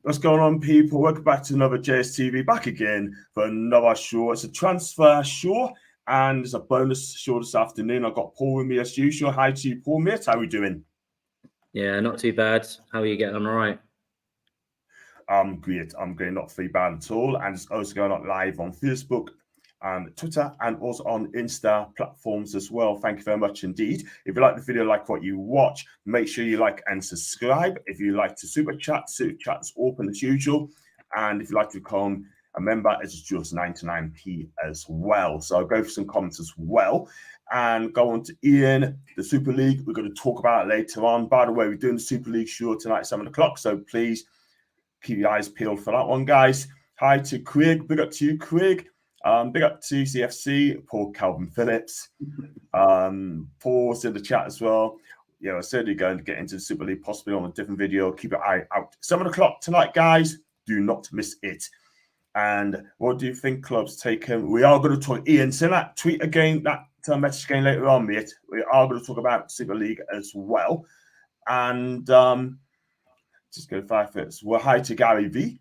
What's going on, people? Welcome back to another JSTV, back again for another show. It's a transfer show and it's a bonus show this afternoon. I've got Paul with me as usual. Hi to you, Paul, mate. How are we doing? Yeah, not too bad. How are you getting on? All right? I'm great. I'm great. Not too bad at all. And it's also going on live on Facebook and Twitter and also on Insta platforms as well. Thank you very much indeed. If you like the video, like what you watch, make sure you like and subscribe. If you like to super chat is open as usual. And if you like to become a member, it's just 99p as well. So I'll go for some comments as well. And go on to Ian, the Super League. We're going to talk about it later on. By the way, we're doing the Super League show tonight at 7 o'clock. So please keep your eyes peeled for that one, guys. Hi to Craig. Big up to you, Craig. Big up to CFC, Paul Calvin Phillips. Paul's in the chat as well. Yeah, we're certainly going to get into the Super League, possibly on a different video. Keep your eye out. 7 o'clock tonight, guys. Do not miss it. And what do you think clubs take him? We are going to talk. Ian, send that tweet again, that message again later on, mate. We are going to talk about Super League as well. And just go 5 minutes. Well, hi to Gary V.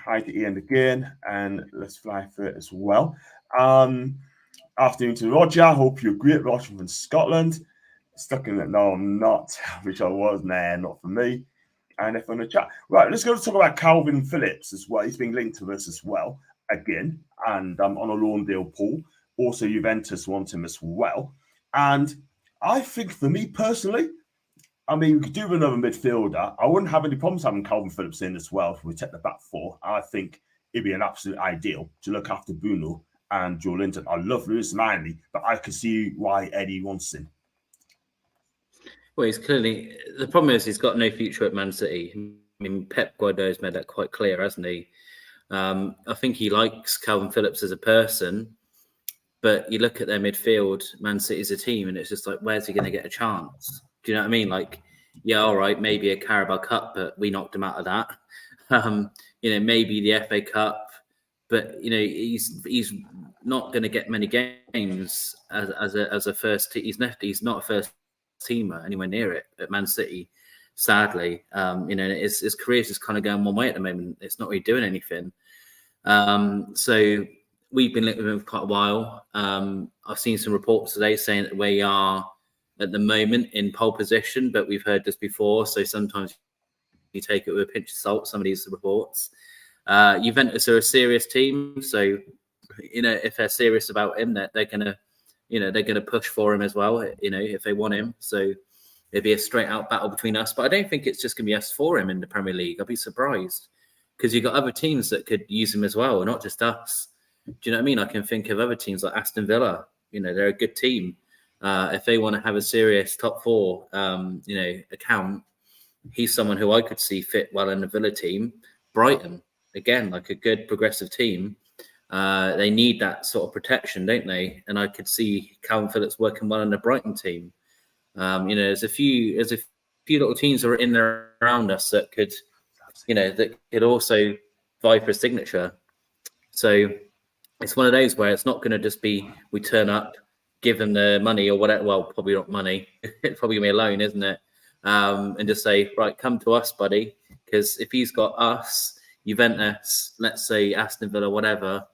Hi to Ian again, and let's fly through it as well. Afternoon to Roger. Hope you're great, Roger from Scotland. Stuck in it. No, I'm not, which I was. Nah, not for me. And if on the chat, right, let's go to talk about Calvin Phillips as well. He's been linked to this as well again, and on a loan deal, Paul. Also, Juventus want him as well. And I think for me personally, I mean, we could do another midfielder. I wouldn't have any problems having Calvin Phillips in as well if we take the back four. I think it'd be an absolute ideal to look after Bruno and Joe Linton. I love Lewis Manley, but I can see why Eddie wants him. Well, he's clearly... The problem is he's got no future at Man City. I mean, Pep Guardiola's made that quite clear, hasn't he? I think he likes Calvin Phillips as a person, but you look at their midfield, Man City's a team, and it's just like, where's he going to get a chance? Do you know what I mean? Like, yeah, all right, maybe a Carabao Cup, but we knocked him out of that. Maybe the FA Cup, but he's not going to get many games as a first. He's not a first teamer anywhere near it at Man City. Sadly, his career's just kind of going one way at the moment. It's not really doing anything. So we've been linked with him for quite a while. I've seen some reports today saying that we are at the moment in pole position, but we've heard this before, so sometimes you take it with a pinch of salt, some of these reports. Juventus are a serious team, so if they're serious about him, they're gonna push for him as well, if they want him. So it'd be a straight out battle between us, but I don't think it's just gonna be us for him in the Premier League. I'd be surprised, because you've got other teams that could use him as well, not just us. Do you know what I mean? I can think of other teams like Aston Villa. They're a good team. If they want to have a serious top four, account, he's someone who I could see fit well in the Villa team. Brighton, again, like a good progressive team. They need that sort of protection, don't they? And I could see Calvin Phillips working well in the Brighton team. There's a few little teams that are in there around us that could also vie for a signature. So it's one of those where it's not going to just be we turn up, give them the money or whatever. Well, probably not money. It's probably going to be a loan, isn't it? And just say, right, come to us, buddy. Because if he's got us, Juventus, let's say Aston Villa, whatever,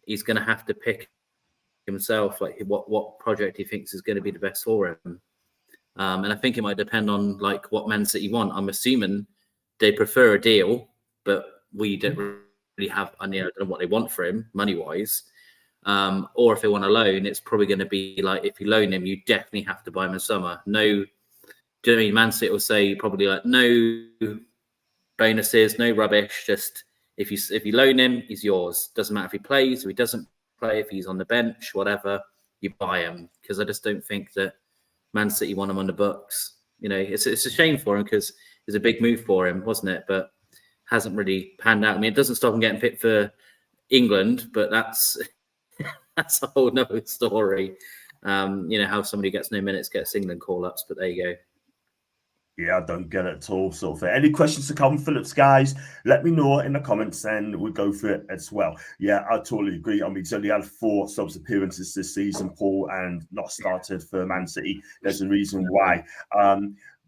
he's going to have to pick himself, like what project he thinks is going to be the best for him. And I think it might depend on like what Man City want. I'm assuming they prefer a deal, but we don't really have, I don't know what they want for him money-wise. Or if they want a loan, it's probably going to be like, if you loan him, you definitely have to buy him in summer. No, do you know what I mean? Man City will say probably like no bonuses, no rubbish. Just if you loan him, he's yours. Doesn't matter if he plays, if he doesn't play, if he's on the bench, whatever, you buy him. Because I just don't think that Man City want him on the books. It's a shame for him because it's a big move for him, wasn't it? But hasn't really panned out. I mean, it doesn't stop him getting fit for England, but that's a whole nother story. How somebody gets no minutes, gets England call-ups, but there you go. Yeah, I don't get it at all. Sort of thing. Any questions to Calvin Phillips, guys? Let me know in the comments and we'll go through it as well. Yeah, I totally agree. I mean, he's only had 4 subs appearances this season, Paul, and not started for Man City. There's a reason why.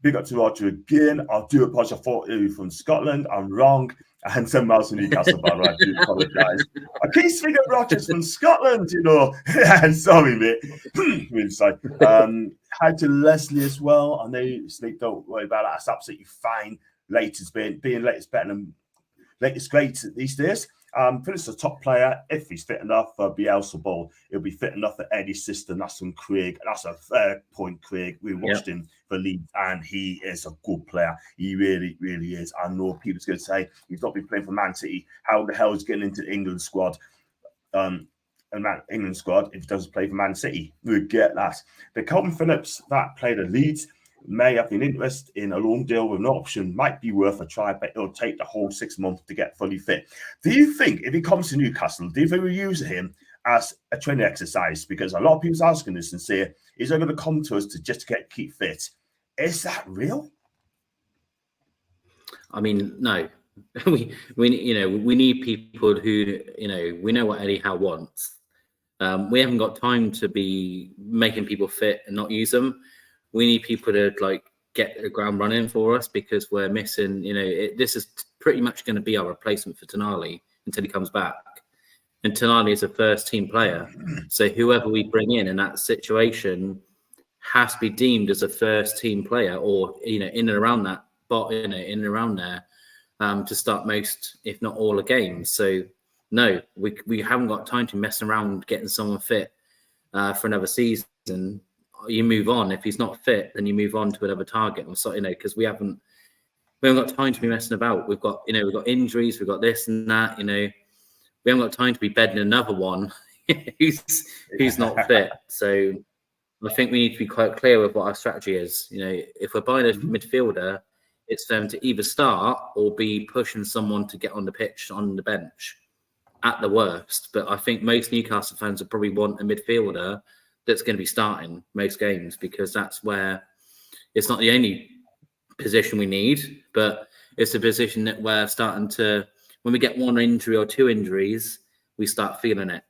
Big up to Roger again. I'll do apologize. I thought you were from Scotland. I'm wrong. And 10 miles from Newcastle, by the way. I do apologise. I keep speaking of Rogers from Scotland, you know. Sorry, mate. Really sorry. Hi to Leslie as well. I know sleep, don't worry about it. That's absolutely fine. Late is being late is better than late is great these days. Phillips is a top player. If he's fit enough for Bielsa Ball, he'll be fit enough for Eddie's system. That's from Craig. That's a fair point, Craig. We watched him for Leeds, and he is a good player. He really, really is. I know people's going to say he's not been playing for Man City. How the hell is he getting into the England squad? England squad if he doesn't play for Man City. We get that. The Calvin Phillips that played at Leeds may have been interested in a loan deal with an option, might be worth a try, but it'll take the whole 6 months to get fully fit. Do you think if he comes to Newcastle, do you think we'll use him as a training exercise? Because a lot of people's asking this and say, is he going to come to us to just keep fit? Is that real? I mean, no. we need people who, we know what Eddie Howe wants. We haven't got time to be making people fit and not use them. We need people to get the ground running for us because we're missing. This is pretty much going to be our replacement for Toney until he comes back. And Toney is a first-team player, so whoever we bring in that situation has to be deemed as a first-team player, or in and around that, but in and around there to start most, if not all, the games. So no, we haven't got time to mess around getting someone fit for another season. You move on. If he's not fit, then you move on to another target or so, because we haven't got time to be messing about. We've got injuries, we've got this and that, we haven't got time to be bedding another one who's not fit. So I think we need to be quite clear with what our strategy is. If we're buying a midfielder, it's for them to either start or be pushing someone to get on the pitch, on the bench at the worst. But I think most Newcastle fans would probably want a midfielder that's going to be starting most games, because that's where it's not the only position we need, but it's a position that we're starting to, when we get one injury or two injuries, we start feeling it.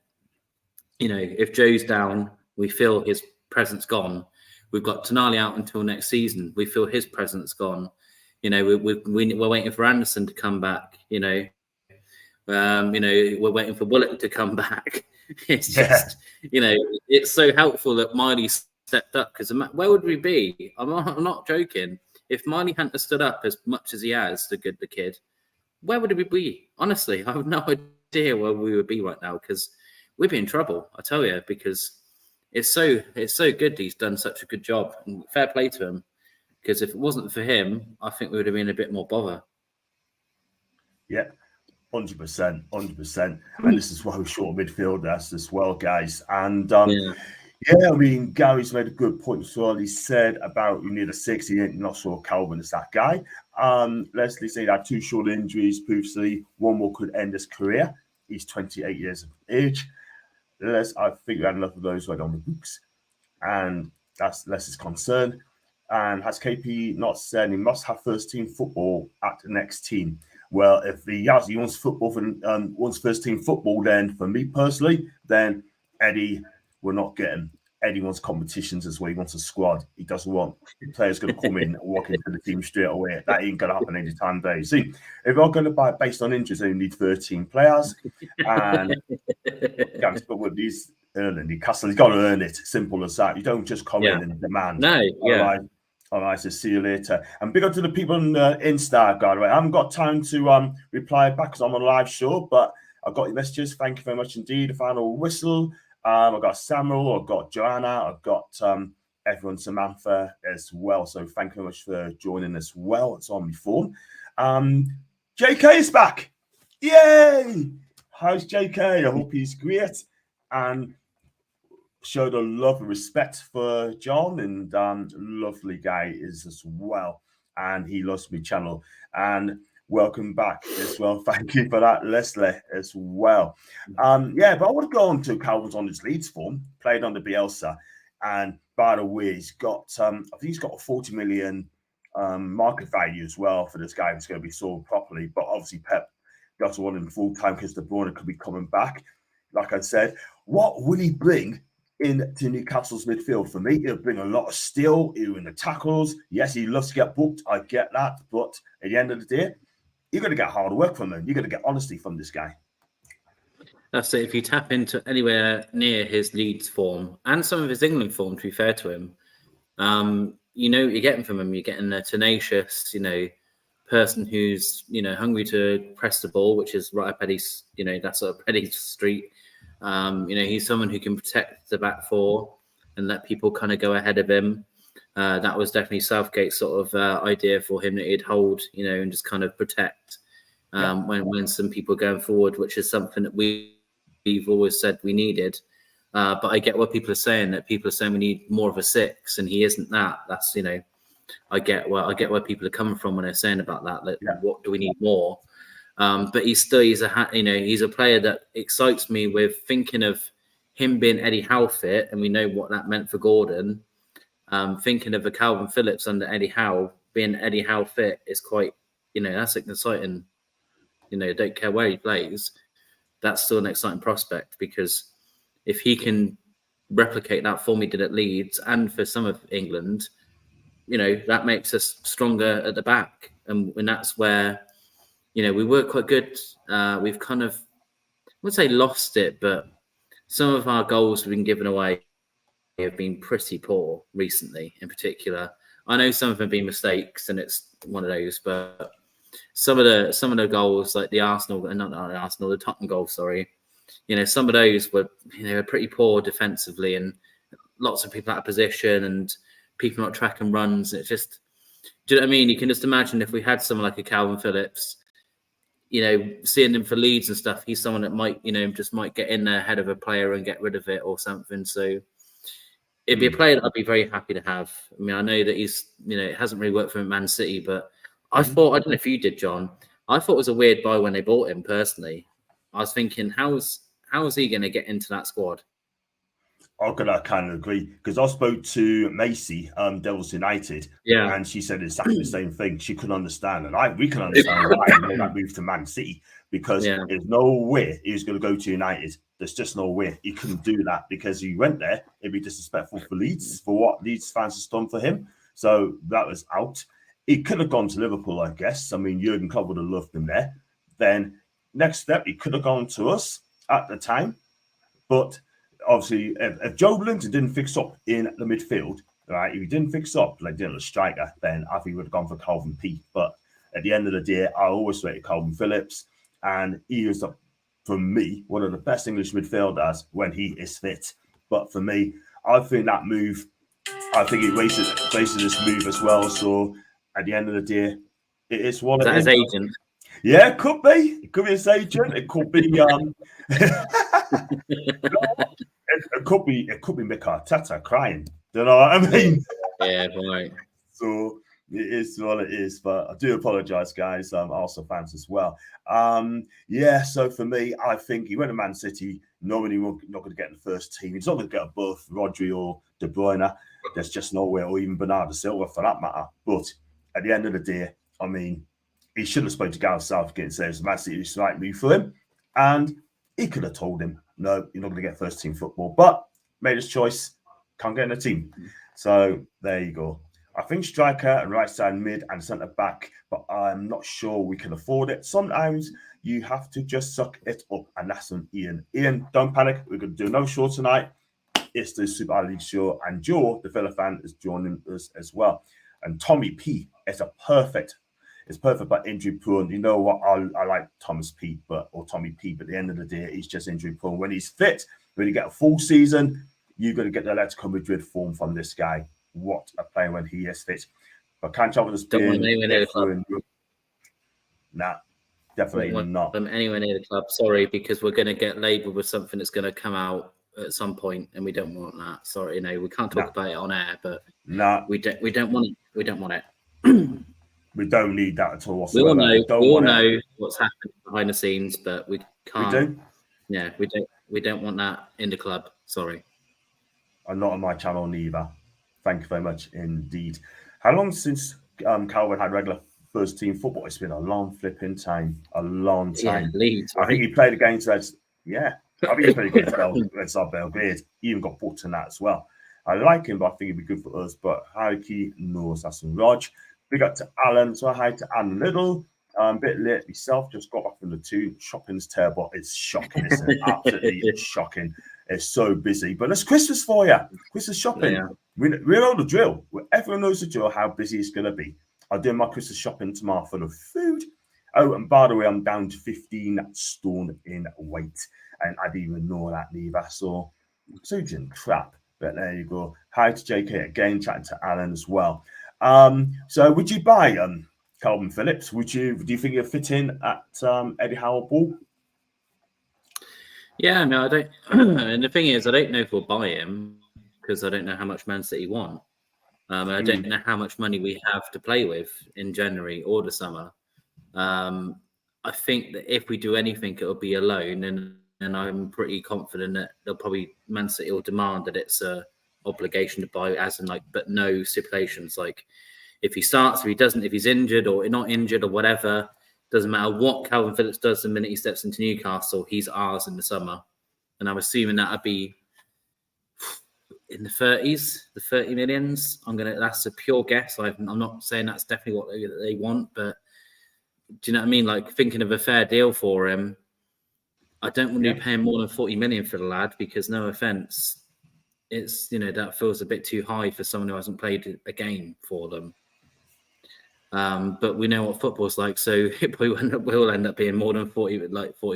If Joe's down, we feel his presence gone. We've got Toney out until next season. We feel his presence gone. We're waiting for Anderson to come back. We're waiting for Bullock to come back. It's just, it's so helpful that Miley stepped up, because where would we be? I'm not joking. If Miley hadn't stood up as much as he has, the kid, where would we be? Honestly, I have no idea where we would be right now, because we'd be in trouble, I tell you, because it's so good he's done such a good job, and fair play to him, because if it wasn't for him, I think we would have been a bit more bother. Yeah. 100%. And this is why we're short midfielders as well, guys. And Gary's made a good point as well. He said about you need a 6. He ain't not sure Calvin is that guy. Leslie said he had 2 short injuries previously. One more could end his career. He's 28 years of age. I think we had enough of those right on the books. And that's Leslie's concern. And has KP not said he must have first-team football at the next team? Well, if he wants football wants first-team football, then for me personally, then Eddie will not get him. Eddie wants competitions as well. He wants a squad. He doesn't want players going to come in and walk into the team straight away. That ain't going to happen anytime today. See, if we're going to buy based on injuries, they need 13 players. And but with these earning Newcastle, he's got to earn it. Simple as that. You don't just come in and demand. No, All right, so see you later. And big up to the people on Insta, by the way. I haven't got time to reply back because I'm on a live show, but I've got your messages. Thank you very much indeed. A final whistle. I've got Samuel, I've got Joanna, I've got everyone, Samantha as well. So thank you very much for joining as well. It's on my phone. JK is back. Yay! How's JK? I hope he's great. And showed a love and respect for John, and lovely guy is as well, and he loves my channel. And welcome back as well. Thank you for that, Leslie, as well. But I would go on to Calvin's on his Leeds form, played under Bielsa, and by the way, he's got I think he's got a 40 million market value as well for this guy who's going to be sold properly. But obviously, Pep got to want him full time because De Bruyne could be coming back. Like I said, what will he bring into Newcastle's midfield. For me, he'll bring a lot of steel. He'll win the tackles. Yes, he loves to get booked. I get that. But at the end of the day, you're going to get hard work from him. You're going to get honesty from this guy. That's it. If you tap into anywhere near his Leeds form and some of his England form, to be fair to him, you know what you're getting from him. You're getting a tenacious, person who's, hungry to press the ball, which is right up Eddie's, that's sort of Eddie's street. He's someone who can protect the back four and let people kind of go ahead of him. That was definitely Southgate's sort of idea for him, that he'd hold, and just kind of protect when some people are going forward, which is something that we've always said we needed. But I get what people are saying, that people are saying we need more of a 6, and he isn't that. That's, I get where people are coming from when they're saying about that. What do we need more? But he's a player that excites me with thinking of him being Eddie Howe fit, and we know what that meant for Gordon. Thinking of a Calvin Phillips under Eddie Howe being Eddie Howe fit is quite, that's exciting. Don't care where he plays, that's still an exciting prospect, because if he can replicate that form he did at Leeds and for some of England, that makes us stronger at the back, and that's where. We were quite good. We've kind of, I wouldn't say lost it, but some of our goals we've been given away have been pretty poor recently, in particular. I know some of them have been mistakes, and it's one of those, but some of the goals, like the the Tottenham goal, sorry. Some of those were, pretty poor defensively, and lots of people out of position and people not tracking runs. It's just, do you know what I mean? You can just imagine if we had someone like a Calvin Phillips, seeing him for Leeds and stuff, he's someone that might, just might get in there ahead of a player and get rid of it or something. So it'd be a player that I'd be very happy to have. I mean, I know that he's, it hasn't really worked for Man City, but I thought, I don't know if you did, John, I thought it was a weird buy when they bought him personally. I was thinking, how is he going to get into that squad? I'm gonna kind of agree, because I spoke to Macy, Devils United, and she said exactly the same thing. She couldn't understand, and we can understand why he made that move to Man City, because there's no way he was going to go to United. There's just no way he couldn't do that, because he went there. It'd be disrespectful for Leeds, for what Leeds fans have done for him. So that was out. He could have gone to Liverpool, I guess. I mean, Jurgen Klopp would have loved him there. Then next step, he could have gone to us at the time, but. Obviously, if Joe Linton didn't fix up in the midfield, right? If he didn't fix up like Dylan striker, then I think he would have gone for Calvin P. But at the end of the day, I always rated Calvin Phillips, and he is, for me, one of the best English midfielders when he is fit. But for me, I think that move, I think it wasted this move as well. So at the end of the day, it is one of his agent. Yeah, it could be. It could be his agent. It could be It could be Mick Arteta crying. Do you know what I mean? Yeah, right. So it is what it is. But I do apologise, guys. Also fans as well. So for me, I think he went to Man City. Normally, we're not going to get in the first team. He's not going to get above Rodri or De Bruyne. There's just no way, or even Bernardo Silva for that matter. But at the end of the day, I mean, he should have spoken to Gareth Southgate and said, Man City is the right move for him. And he could have told him, no, you're not going to get first team football. But made his choice, can't get in a team. So there you go. I think striker and right side mid and centre back, but I'm not sure we can afford it. Sometimes you have to just suck it up. And that's on Ian. Ian, don't panic. We're going to do no show tonight. It's the Super League show. And Joe, the Villa fan, is joining us as well. And Tommy P is perfect, but injury prone. You know what? I like Tommy P, but at the end of the day, he's just injury prone. When he's fit, when you get a full season, you're going to get the Atletico Madrid form from this guy. What a player when he is fit. But can't travel to Spain. Nah, definitely not. From anywhere near the club. Sorry, because we're going to get labelled with something that's going to come out at some point, and we don't want that. Sorry, we can't talk about it on air, but we don't want it. We don't want it. We don't need that at all. We all know what's happening behind the scenes, but we can't. We do? Yeah, we don't. We don't want that in the club. Sorry. And not on my channel neither. Thank you very much indeed. How long since Calvin had regular first team football? It's been a long flipping time. A long time. Yeah, Leeds, I think he played against us. Yeah, I think he's pretty good as Belgrade. He even got booked in that as well. I like him, but I think he'd be good for us. But Hariki knows that's some Rog. Big up to Alan. So hi to Anne Little. A bit late myself, just got back from the Toon. Shopping's terrible. It's shocking, isn't it? Absolutely shocking. It's so busy. But it's Christmas for you. Christmas shopping. Yeah. We know the drill. Everyone knows the drill, how busy it's going to be. I'm doing my Christmas shopping tomorrow for the food. Oh, and by the way, I'm down to 15 stone in weight. And I didn't even know that neither. So, surgeon crap. But there you go. Hi to JK again, chatting to Alan as well. So would you buy Calvin Phillips? Do you think he'll fit in at Eddie Howe Ball? Yeah, no, I don't. And the thing is, I don't know if we'll buy him because I don't know how much Man City want. I don't know how much money we have to play with in January or the summer. I think that if we do anything, it'll be a loan, and I'm pretty confident that Man City will demand that it's a obligation to buy, as in but no stipulations. Like if he starts, if he doesn't, if he's injured or not injured or whatever, doesn't matter what Calvin Phillips does the minute he steps into Newcastle, he's ours in the summer. And I'm assuming that'd be in the 30s, the 30 millions. That's a pure guess. I'm not saying that's definitely what they want, but do you know what I mean? Like thinking of a fair deal for him, I don't want to be paying more than 40 million for the lad because, no offense, it's that feels a bit too high for someone who hasn't played a game for them. But we know what football's like, so it will end up being more than 40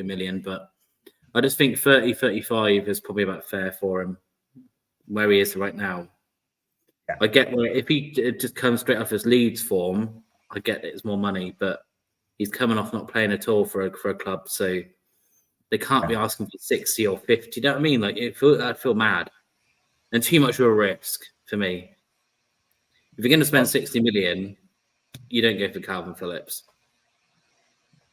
million. But I just think 30, 35 is probably about fair for him where he is right now. Yeah. I get where if he just comes straight off his Leeds form, I get that it's more money, but he's coming off not playing at all for a club, so they can't be asking for 60 or 50. You know what I mean? Like I'd feel mad and too much of a risk for me. If you're going to spend 60 million, you don't go for Calvin Phillips.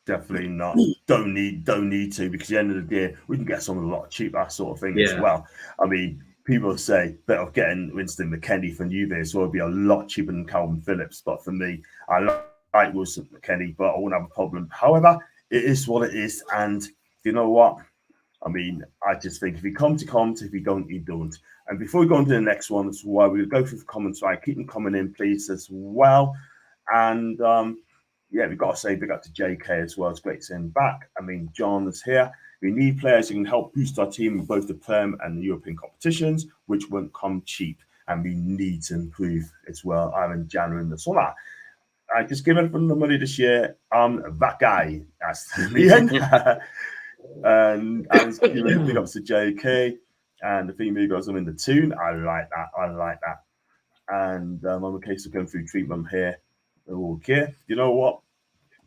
Definitely not. Don't need to, because at the end of the day, we can get someone a lot cheaper, sort of thing as well. I mean, people say better off getting Winston McKennie from Juve, so it'll be a lot cheaper than Calvin Phillips. But for me, I like Winston McKennie, but I won't have a problem. However, it is what it is, and you know what? I mean, I just think if you come, if you don't, you don't. And before we go on to the next one, that's why we'll go through the comments. Right, keep them coming in, please, as well. And we've got to say big up to JK as well. It's great to see him back. I mean, John is here. We need players who can help boost our team in both the Prem and the European competitions, which won't come cheap. And we need to improve as well. I'm in January in the summer. I just given from the money this year. That guy, that's the end. And I was giving big ups to JK and the female girls. I'm in the Toon. I like that. And I'm on the case of going through treatment here. Okay, you know what,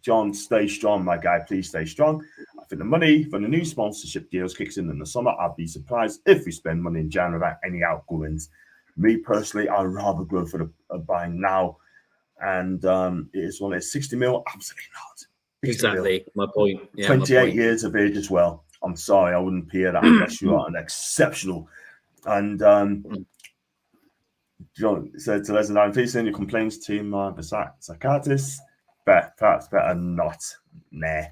John, stay strong, my guy. Please stay strong. I think the money for the new sponsorship deals kicks in the summer. I'd be surprised if we spend money in January without any outgoings. Me personally, I'd rather go for the buying now. And it is one of 60 mil. Absolutely not. Exactly my point. Yeah, 28 years of age as well. I'm sorry, I wouldn't pay that unless you are an exceptional. And John said to Les and I'm facing your complaints team, Zakatis, perhaps better not. Nah.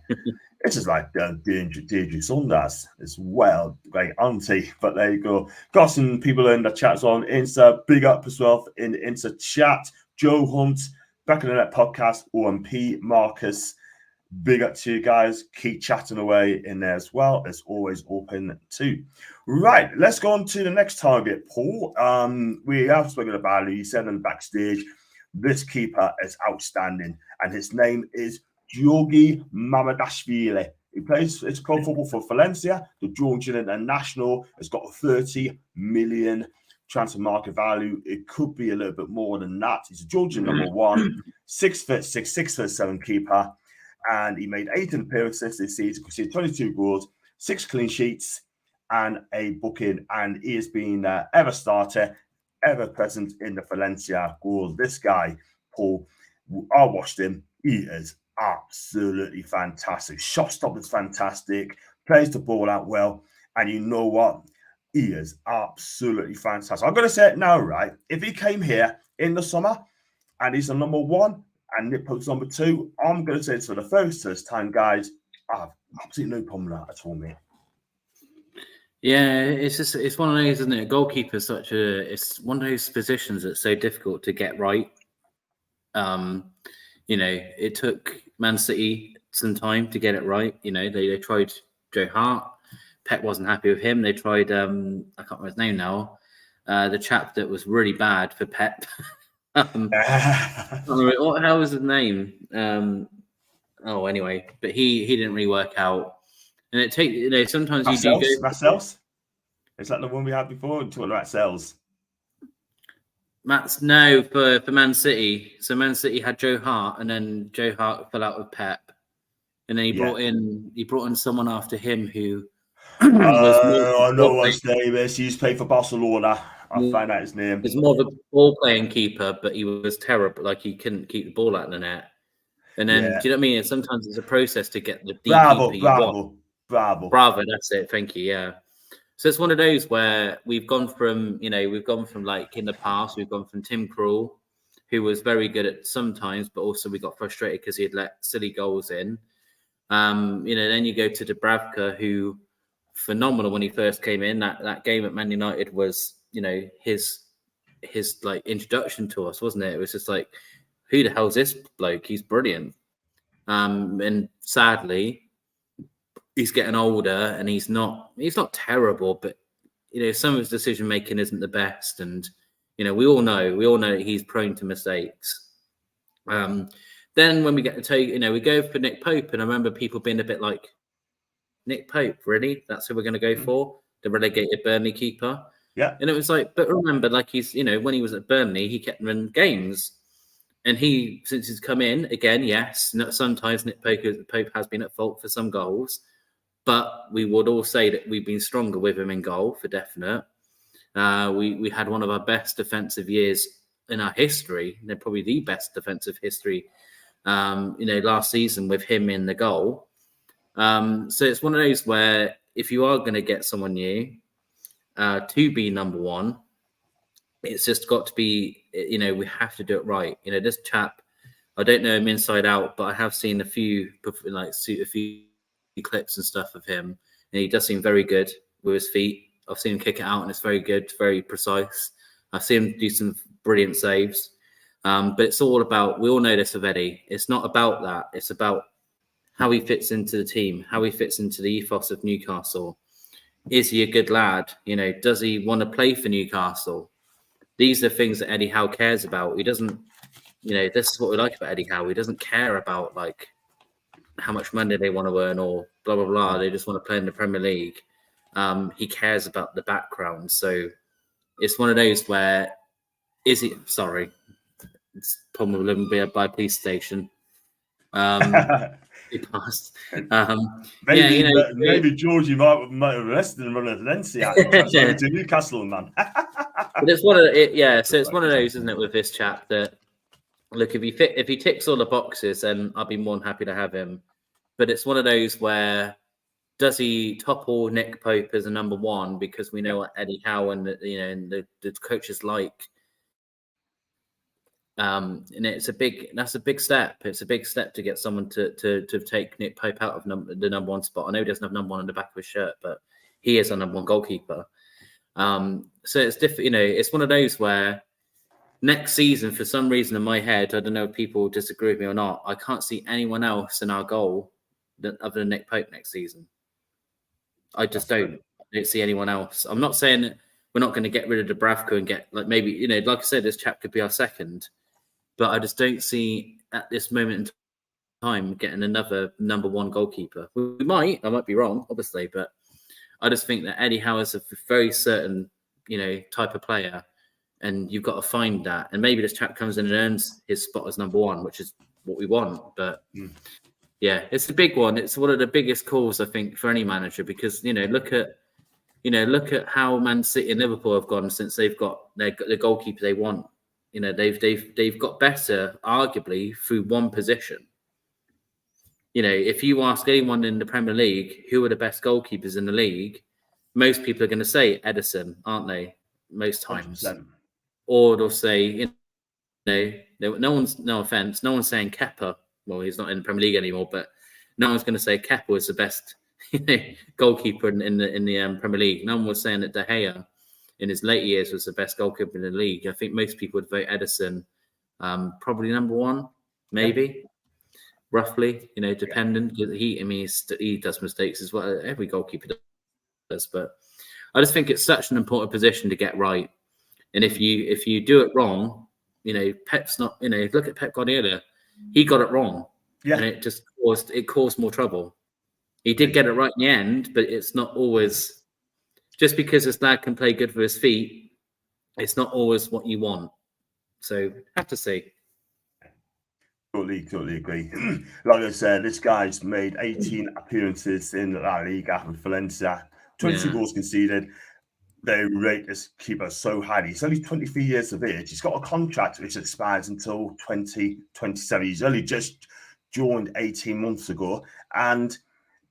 It's just like Deirdre Saunders as well. Great auntie. But there you go. Got some people in the chats on Insta. Big up as well in the Insta chat. Joe Hunt, Back in the Net podcast, OMP, Marcus. Big up to you guys. Keep chatting away in there as well. It's always open too. Right, let's go on to the next target, Paul. We have spoken about it. You said in the backstage, this keeper is outstanding, and his name is Geordies Mamardasvili. He plays club football for Valencia, the Georgian international. It's got a 30 million transfer market value. It could be a little bit more than that. He's a Georgian number 1, 6'6", 6'7" keeper. And he made 18 appearances this season, conceded 22 goals, 6 clean sheets, and a booking. And he has been ever starter, ever present in the Valencia goals. This guy, Paul, I watched him. He is absolutely fantastic. Shot stop is fantastic. Plays the ball out well. And you know what? He is absolutely fantastic. I'm going to say it now, right? If he came here in the summer and he's the number 1, and Nippo's number 2, I'm going to say it's for the first time, guys. I have absolutely no problem with that at all, mate. Yeah, it's one of those, isn't it? Goalkeeper is it's one of those positions that's so difficult to get right. It took Man City some time to get it right. They tried Joe Hart. Pep wasn't happy with him. They tried I can't remember his name now. The chap that was really bad for Pep. What hell was his name? Anyway, but he didn't really work out. And it takes sometimes you do go. Marcel's? Is that the one we had before? We're talking about Cells. No, for Man City. So Man City had Joe Hart, and then Joe Hart fell out with Pep, and then he brought in someone after him who was more. I know what his name is. He used to play for Barcelona. I found out his name. He was more of a ball playing keeper, but he was terrible. Like he couldn't keep the ball out of the net. And then, do you know what I mean? And sometimes it's a process to get the Bravo. That's it. Thank you. Yeah. So it's one of those where we've gone from like in the past, we've gone from Tim Krul, who was very good at sometimes, but also we got frustrated because he had let silly goals in. Then you go to Dubravka, who phenomenal when he first came in. That game at Man United was, his like introduction to us, wasn't it? It was just like, who the hell's this bloke? He's brilliant. And sadly, he's getting older, and he's not terrible, but some of his decision making isn't the best, and we all know he's prone to mistakes. Then when we get to we go for Nick Pope, and I remember people being a bit like, Nick Pope, really? That's who we're going to go for? The relegated Burnley keeper? Yeah. And it was like, but remember, like he's when he was at Burnley, he kept winning games. And since he's come in again, yes, sometimes Nick Pope has been at fault for some goals, but we would all say that we've been stronger with him in goal for definite. We had one of our best defensive years in our history. They're probably the best defensive history. Last season with him in the goal. So it's one of those where if you are going to get someone new to be number one, it's just got to be, we have to do it right. This chap, I don't know him inside out, but I have seen a few clips and stuff of him, and he does seem very good with his feet. I've seen him kick it out, and it's very good, very precise. I've seen him do some brilliant saves. But it's all about, we all know this of Eddie. It's not about that. It's about how he fits into the team, how he fits into the ethos of Newcastle. Is he a good lad? Does he want to play for Newcastle? These are things that Eddie Howe cares about. He doesn't, this is what we like about Eddie Howe. He doesn't care about like how much money they want to earn or blah, blah, blah. They just want to play in the Premier League. He cares about the background. So it's one of those where, sorry, it's probably living by a police station. He passed. Maybe Georgie might have arrested him on a Valencia to Newcastle, man. But it's one of so it's one of those, isn't it, with this chap that, look, if he ticks all the boxes, then I'll be more than happy to have him. But it's one of those where, does he topple Nick Pope as a number one, because we know what Eddie Howe and the coaches like. And that's a big step. It's a big step to get someone to take Nick Pope out of the number one spot. I know he doesn't have number one on the back of his shirt, but he is a number one goalkeeper. So it's different. It's one of those where next season, for some reason in my head, I don't know if people disagree with me or not, I can't see anyone else in our goal other than Nick Pope next season. I just don't see anyone else. I'm not saying that we're not going to get rid of Dubravka and get, like, maybe, like I said, this chap could be our second. But I just don't see at this moment in time getting another number one goalkeeper. We might. I might be wrong, obviously, but I just think that Eddie Howe is a very certain, type of player, and you've got to find that. And maybe this chap comes in and earns his spot as number one, which is what we want. But yeah, it's a big one. It's one of the biggest calls, I think, for any manager, because look at how Man City and Liverpool have gone since they've got the goalkeeper they want. They've got better, arguably, through one position. If you ask anyone in the Premier League who are the best goalkeepers in the league, most people are going to say Edison, aren't they? Most times, 100%. Or they'll say, no one's saying Kepa. Well, he's not in the Premier League anymore, but no one's going to say Kepa was the best goalkeeper in the Premier League. No one was saying that De Gea in his late years was the best goalkeeper in the league. I think most people would vote Edison probably number one, maybe. Roughly, dependent. He does mistakes as well. Every goalkeeper does, but I just think it's such an important position to get right. And if you do it wrong, Pep's not. Look at Pep Guardiola. He got it wrong, and it just caused more trouble. He did get it right in the end, but it's not always just because this lad can play good with his feet. It's not always what you want. So have to see. Totally agree. Like I said, this guy's made 18 appearances in La Liga with Valencia, 22 goals conceded. They rate this keeper so highly. He's only 23 years of age. He's got a contract which expires until 2027. He's only just joined 18 months ago, and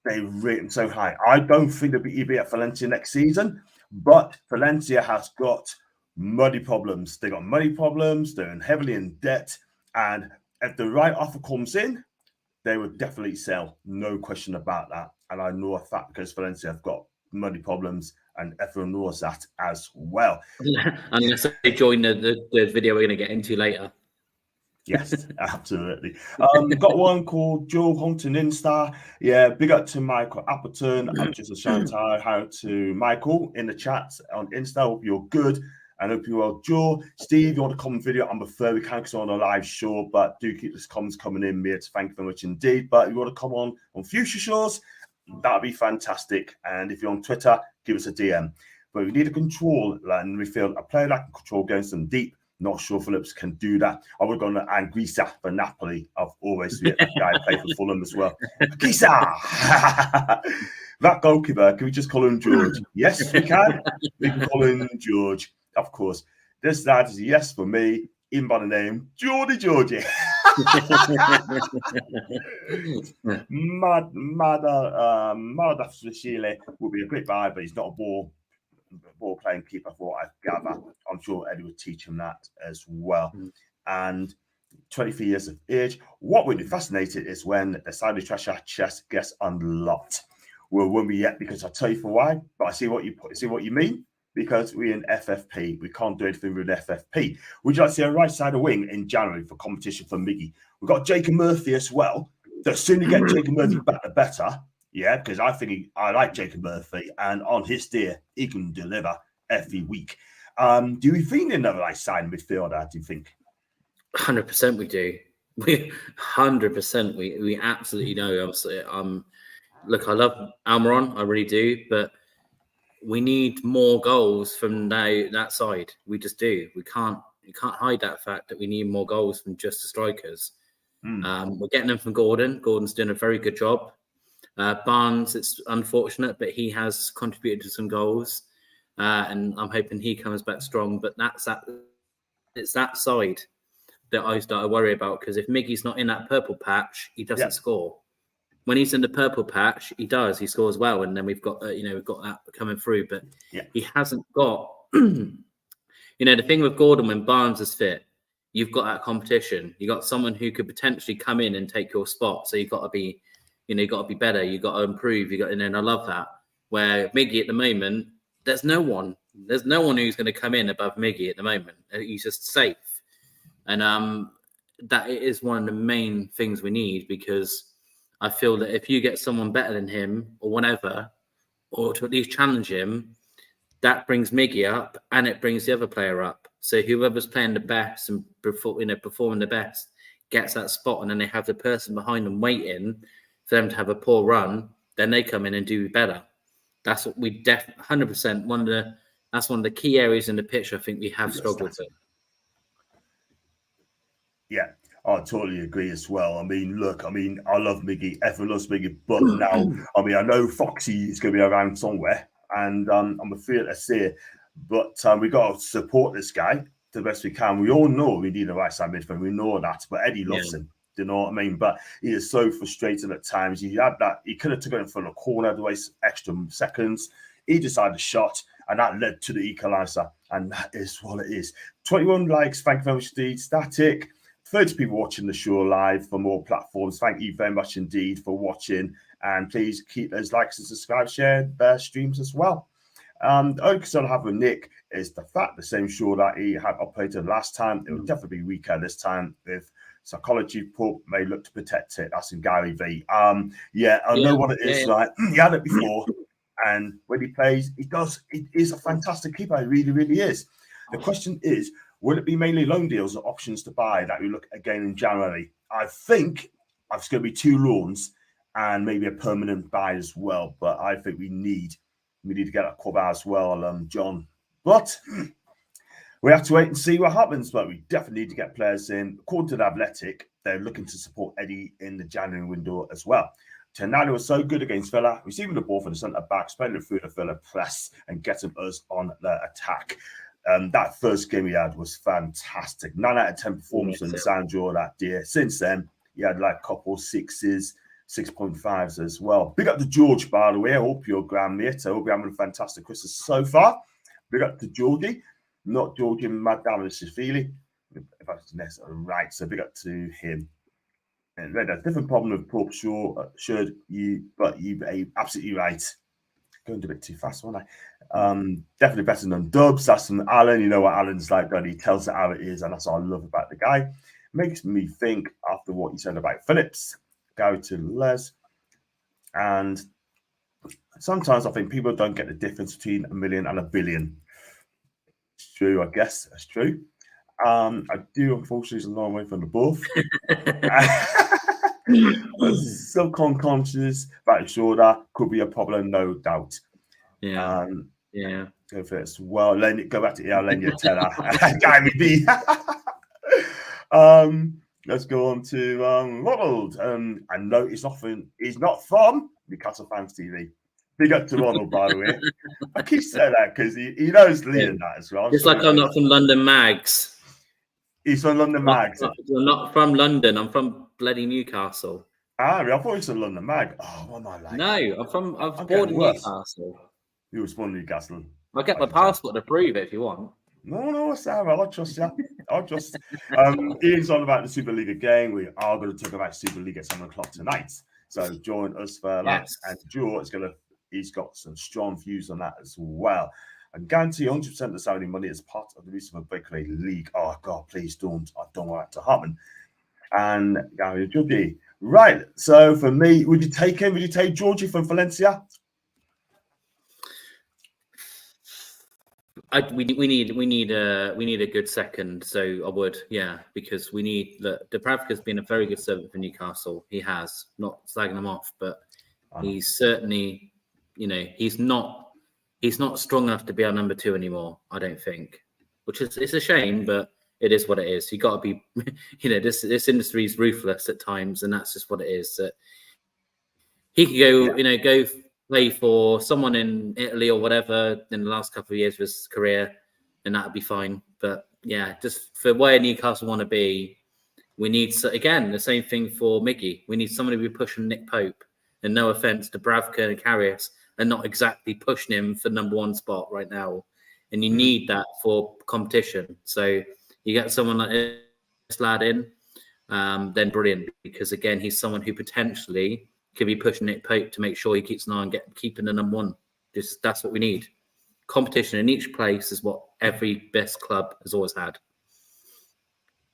they rate him so high. I don't think he'll be at Valencia next season, but Valencia has got money problems. They got money problems. They're heavily in debt, and if the right offer comes in, they would definitely sell. No question about that. And I know a fact because Valencia have got money problems, and everyone knows that as well. Unless they join the video we're going to get into later. Yes, absolutely. Got one called Joe Hunton Insta. Yeah, big up to Michael Appleton. I'm just a shout out how to Michael in the chat on Insta. Hope you're good. And hope you are. Joe, Steve, you want to comment video? I'm afraid we can't go on a live show, but do keep these comments coming in, mate. Thank you very much indeed. But if you want to come on future shows, that'd be fantastic. And if you're on Twitter, give us a DM. But we need a control, and we feel a player that can control against them deep. Not sure Phillips can do that. I would go to Anguissa for Napoli. I've always seen that guy play for Fulham as well. Anguissa! That goalkeeper, can we just call him George? Yes, we can. We can call him George. Of course, this lad is a yes for me, even by the name Georgie. Mamardasvili will be a great buy, but he's not a ball playing keeper for what I gather. I'm sure Eddie would teach him that as well. And 23 years of age. What would be fascinating is when the Saudi treasure chest gets unlocked. Well, won't be yet because I'll tell you for why. But I see what you mean. Because we're in FFP. We can't do anything with FFP. Would you like to see a right side of wing in January for competition for Miggy? We've got Jacob Murphy as well. The sooner you get Jacob Murphy back, the better. Yeah, because I like Jacob Murphy. And on his day, he can deliver every week. Do you think another right side midfielder, do you think? 100% we do. 100% we absolutely know. Look, I love Almiron. I really do. But we need more goals from that side. We just do. You can't hide that fact that we need more goals from just the strikers. We're getting them from Gordon. Gordon's doing a very good job. Barnes, it's unfortunate, but he has contributed to some goals. And I'm hoping he comes back strong. But it's that side that I worry about, because if Miggy's not in that purple patch, he doesn't score. When he's in the purple patch, he scores well, and then we've got that coming through. But he hasn't got, the thing with Gordon, when Barnes is fit, you've got that competition. You got someone who could potentially come in and take your spot. So you've got to be, better. You've got to improve. And then I love that. Where Miggy at the moment, there's no one who's going to come in above Miggy at the moment. He's just safe, and that is one of the main things we need, because I feel that if you get someone better than him or whatever, or to at least challenge him, that brings Miggy up and it brings the other player up. So whoever's playing the best and performing the best gets that spot, and then they have the person behind them waiting for them to have a poor run. Then they come in and do better. That's what we 100%. That's one of the key areas in the pitch I think we have struggled with. Yeah. I totally agree as well. I love Miggy. Everyone loves Miggy. But now, I know Foxy is going to be around somewhere. And I'm afraid to say, but we got to support this guy the best we can. We all know we need a right side midfielder. We know that. But Eddie loves him. Do you know what I mean? But he is so frustrated at times. He could have taken it from the corner to waste extra seconds. He decided to shot, and that led to the equaliser. And that is what it is. 21 likes. Thank you very much, Steve. Static. 30 people watching the show live from all platforms. Thank you very much indeed for watching. And please keep those likes and subscribe, share their streams as well. The only concern I have with Nick is the fact the same show that he had operated last time. It will definitely be weaker this time with psychology. Pup may look to protect it. That's in Gary V. I know what it is. Like he had it before, and when he plays, he does. He is a fantastic keeper. He really, really is. The question is, will it be mainly loan deals or options to buy that we look again in January? I think it's going to be 2 loans and maybe a permanent buy as well. But I think we need to get a club as well, John. But we have to wait and see what happens. But we definitely need to get players in. According to the Athletic, they're looking to support Eddie in the January window as well. Toney was so good against Villa, receiving the ball from the centre back, spreading it through the Villa press and getting us on the attack. That first game he had was fantastic. 9 out of 10 performance in Sandro that day. Since then, he had like a couple 6s, 6.5s as well. Big up to George, by the way. I hope you're grand mate. I hope you're having a fantastic Christmas so far. Big up to Geordie, not Georgie Mamardasvili. If I was right, so big up to him. And Red, a different problem with Pope should you, but you absolutely right. Going a bit too fast, wasn't I? Definitely better than Dubs. That's from Alan. You know what Alan's like, but he tells it how it is, and that's what I love about the guy. Makes me think after what you said about Phillips, go to Les, and sometimes I think people don't get the difference between a million and a billion. It's true, I guess. That's true. I do, unfortunately, it's a long way from the both. Subconscious about shoulder could be a problem, no doubt. Yeah. Go for it as well. Go back to Lenya Teller. Guy me be. Let's go on to Ronald. I know he's not from Newcastle Fans TV. Big up to Ronald, by the way. I keep saying that because he knows Lee and that as well. It's like I'm not from London Mags. He's from London Mags. I'm not from London. I'm from bloody Newcastle. I thought he was from London Mag. Oh, what am I like? No, I'm born in Newcastle. You was born in Newcastle. I'll get my passport to prove it if you want. No, Sam, I'll trust you. I'll trust. Ian's on about the Super League again. We are going to talk about Super League at 7 o'clock tonight. So join us for that. And Joe he's got some strong views on that as well. I guarantee 100% of the Saudi money is part of the reason for Breakaway League. Oh God, please don't. I don't want that to happen. And Gary Judy. Right. So for me, would you take him? Would you take Georgie from Valencia? We need a good second. So I would, because we need Dubravka's been a very good servant for Newcastle. He has, not slagging him off, but he's certainly, he's not strong enough to be our number 2 anymore. I don't think, it's a shame, but it is what it is. You got to be, this industry is ruthless at times, and that's just what it is. That he could go, go play for someone in Italy or whatever in the last couple of years of his career, and that'd be fine. But just for where Newcastle want to be, we need the same thing for Miggy. We need somebody to be pushing Nick Pope. And no offense to Dubravka and Karius, are not exactly pushing him for number 1 spot right now, and you need that for competition. So you get someone like this lad in, then brilliant, because again, he's someone who potentially could be pushing Nick Pope to make sure he keeps an eye on keeping the number 1. That's what we need. Competition in each place is what every best club has always had.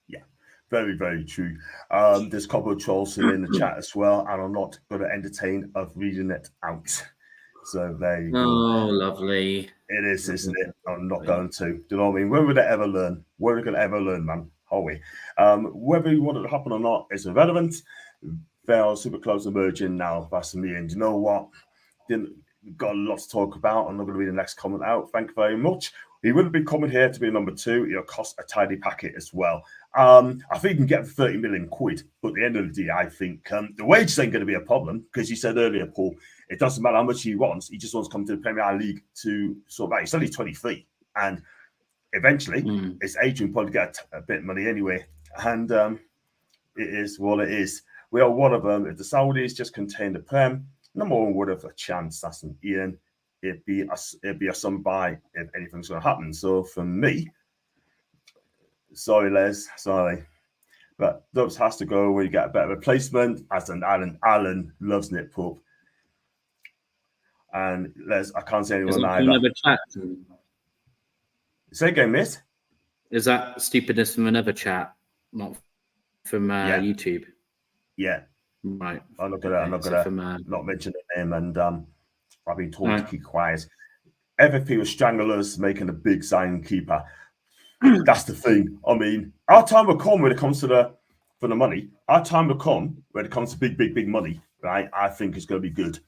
Yeah, very, very true. There's a couple of trolls in the chat as well, and I'm not going to entertain of reading it out. So there you go. Oh, lovely. It is, isn't it? I'm not going to. Do you know what I mean? When would they ever learn? When are we going to ever learn, man? Are we? Whether you want it to happen or not is irrelevant. They're super close emerging now. That's me. And you know what? We've got a lot to talk about. I'm not going to read the next comment out. Thank you very much. He wouldn't be coming here to be number 2. It'll cost a tidy packet as well. I think you can get 30 million quid. But at the end of the day, I think the wages ain't going to be a problem, because you said earlier, Paul, it doesn't matter how much he wants. He just wants to come to the Premier League to sort of out. He's only 23. And eventually, his agent will probably get a bit of money anyway. And it is what it is. We are one of them. If the Saudis just contain the Prem, number 1 would have a chance. That's an Ian. It'd be a some buy if anything's going to happen. So for me, sorry, Les, sorry, but Dubs has to go where you get a better replacement. As an Alan loves Nick Pope. And I can't say Is anyone that either. another chat? Say again, mate. Is that stupidness from another chat, not from YouTube? Yeah. Right. I'm not gonna not mention the name, and I've been told to keep quiet. FFP was stranglers making a big sign keeper. That's the thing. I mean, our time will come when it comes to for the money. Our time will come when it comes to big money, right? I think it's going to be good.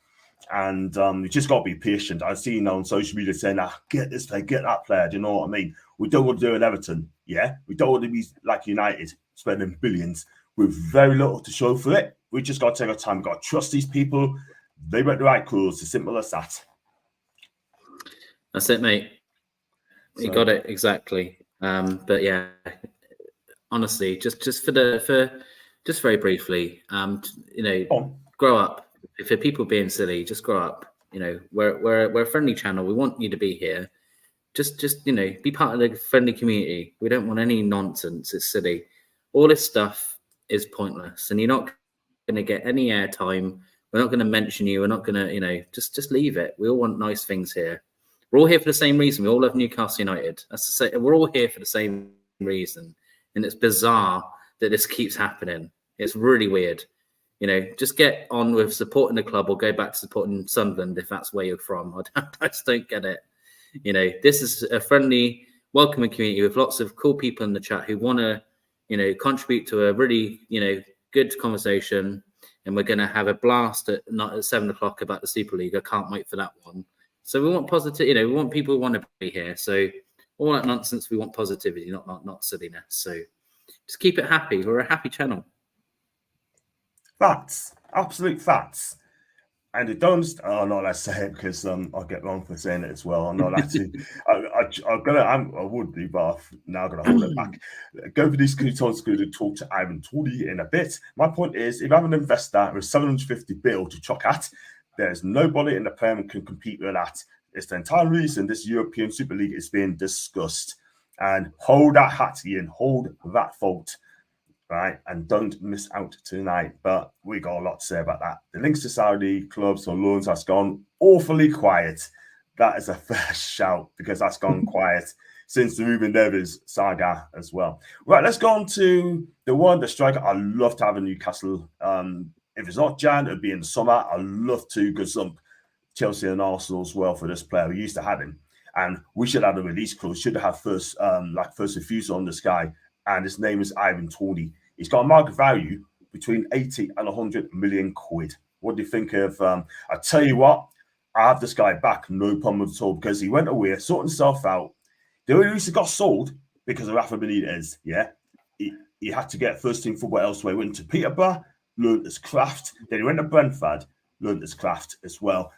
And you just got to be patient. I've seen on social media saying, get this player, get that player. Do you know what I mean? We don't want to do an Everton, yeah? We don't want to be like United, spending billions with very little to show for it. We just got to take our time. We've got to trust these people. They make the right calls. As simple as that. That's it, mate. You got it exactly. But yeah, honestly, just very briefly, grow up. For people being silly, just grow up. We're a friendly channel. We want you to be here. Just be part of the friendly community. We don't want any nonsense. It's silly. All this stuff is pointless, and you're not going to get any airtime. We're not going to mention you. We're not going to, just leave it. We all want nice things here. We're all here for the same reason. We all love Newcastle United. We're all here for the same reason, and it's bizarre that this keeps happening. It's really weird. Just get on with supporting the club or go back to supporting Sunderland if that's where you're from. I just don't get it. This is a friendly, welcoming community with lots of cool people in the chat who want to, contribute to a really, good conversation. And we're going to have a blast at 7 o'clock about the Super League. I can't wait for that one. So we want positive, we want people who want to be here. So all that nonsense, we want positivity, not silliness. So just keep it happy. We're a happy channel. Facts, absolute facts. And it don't. Oh no, let's say it because I'll get wrong for saying it as well. I'm not actually. I would do, but I'm now gonna hold it back. Go for these Toon's going to talk to Ivan Toney in a bit. My point is, if you have an investor with 750 bill to chuck at, there's nobody in the Prem can compete with that. It's the entire reason this European Super League is being discussed. And hold that hat, Ian. Hold that fault. Right, and don't miss out tonight. But we got a lot to say about that. The links to Saudi clubs or loans has gone awfully quiet. That is a fair shout because that's gone quiet since the Ruben Neves saga as well. Right, let's go on to the striker. I love to have a Newcastle. If it's not Jan, it'll be in the summer. I love to because Chelsea and Arsenal as well for this player. We used to have him, and we should have a release clause. Should have first refusal on this guy, and his name is Ivan Toney. He's got a market value between 80 and 100 million quid. What do you think of? I tell you what, I have this guy back, no problem at all, because he went away, sorted himself out. The only reason he got sold because of Rafa Benitez, yeah. He had to get first team football elsewhere. He went to Peterborough, learned his craft. Then he went to Brentford, learned his craft as well.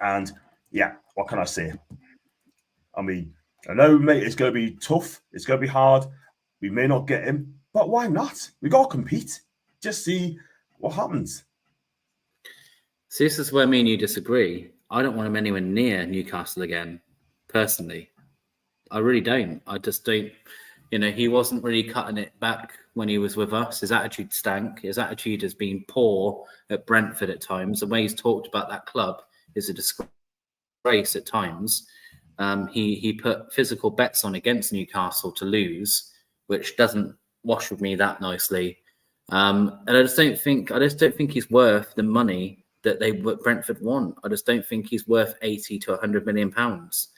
And yeah, what can I say? I mean, I know, mate, it's going to be tough. It's going to be hard. We may not get him. But why not? We got to compete. Just see what happens. See, this is where me and you disagree. I don't want him anywhere near Newcastle again, personally. I really don't. I just don't. He wasn't really cutting it back when he was with us. His attitude stank. His attitude has been poor at Brentford at times. The way he's talked about that club is a disgrace at times. He put physical bets on against Newcastle to lose, which doesn't wash with me that nicely, and I just don't think he's worth the money that Brentford want. I just don't think he's worth 80 to 100 million pounds.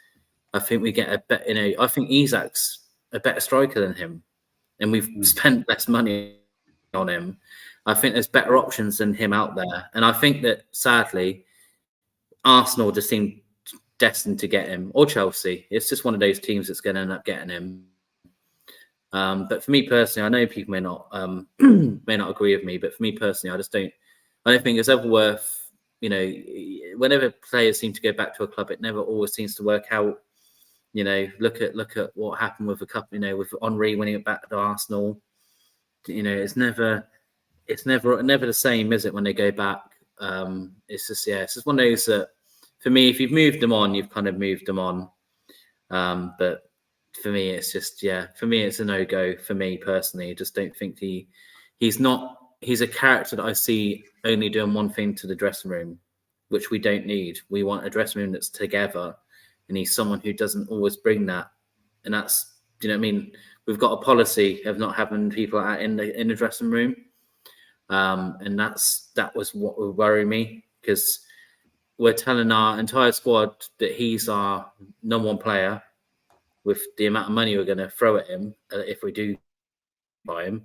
I think we get a bet. I think Isak's a better striker than him, and we've spent less money on him. I think there's better options than him out there, and I think that sadly, Arsenal just seem destined to get him, or Chelsea. It's just one of those teams that's going to end up getting him. But for me personally, I know people may not agree with me, but for me personally, I don't think it's ever worth, whenever players seem to go back to a club, it never always seems to work out. Look at what happened with a couple, with Henry when he went back to Arsenal. It's never the same, is it, when they go back? It's just one of those that, for me, if you've moved them on, you've kind of moved them on. But for me, it's just, for me, it's a no-go for me personally. I just don't think he's a character that I see only doing one thing to the dressing room. which we don't need. We want a dressing room that's together, and he's someone who doesn't always bring that. And that's, do you know what I mean? We've got a policy of not having people out in the dressing room, and that was what would worry me, because we're telling our entire squad that he's our number one player with the amount of money we're going to throw at him if we do buy him.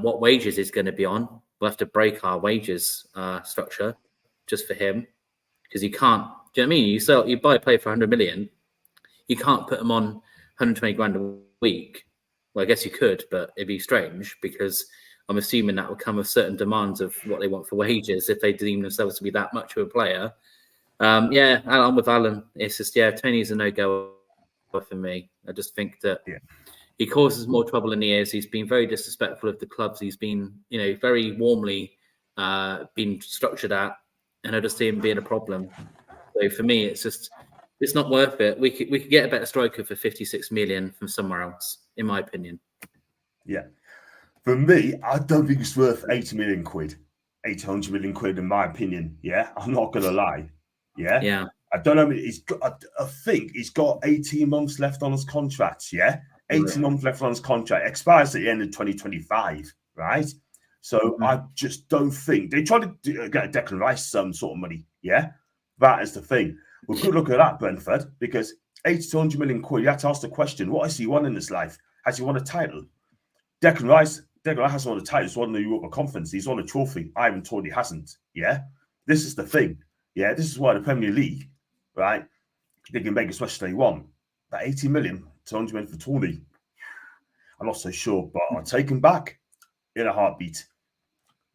What wages he's going to be on. We'll have to break our wages structure just for him, because you can't. Do you know what I mean? You buy a player for 100 million, you can't put him on 120 grand a week. Well, I guess you could, but it'd be strange, because I'm assuming that will come with certain demands of what they want for wages if they deem themselves to be that much of a player. I'm with Alan. It's just, Toney's a no-go for me. I just think that he causes more trouble than he is. He's been very disrespectful of the clubs he's been, very warmly been structured at, and I just see him being a problem. So for me, it's not worth it. We could get a better striker for 56 million from somewhere else, in my opinion. Yeah. For me, I don't think it's worth 80 million quid. 800 million quid, in my opinion. Yeah. I'm not going to lie. Yeah. Yeah. I don't know. I think he's got 18 months left on his contract. Yeah. 18 months left on his contract. Expires at the end of 2025. Right. So I just don't think they try to get a Declan Rice some sort of money. Yeah. That is the thing. Well, good look at that, Brentford, because 80 to 100 million quid, you have to ask the question, what has he won in his life? Has he won a title? Declan Rice hasn't won a title. He's won the Europa Conference. He's won a trophy. Ivan Toney hasn't. Yeah. This is the thing. Yeah. This is why the Premier League, right, they can make as much as they want. That 80 million to 100 million for Toney, I'm not so sure, but I'll take him back in a heartbeat.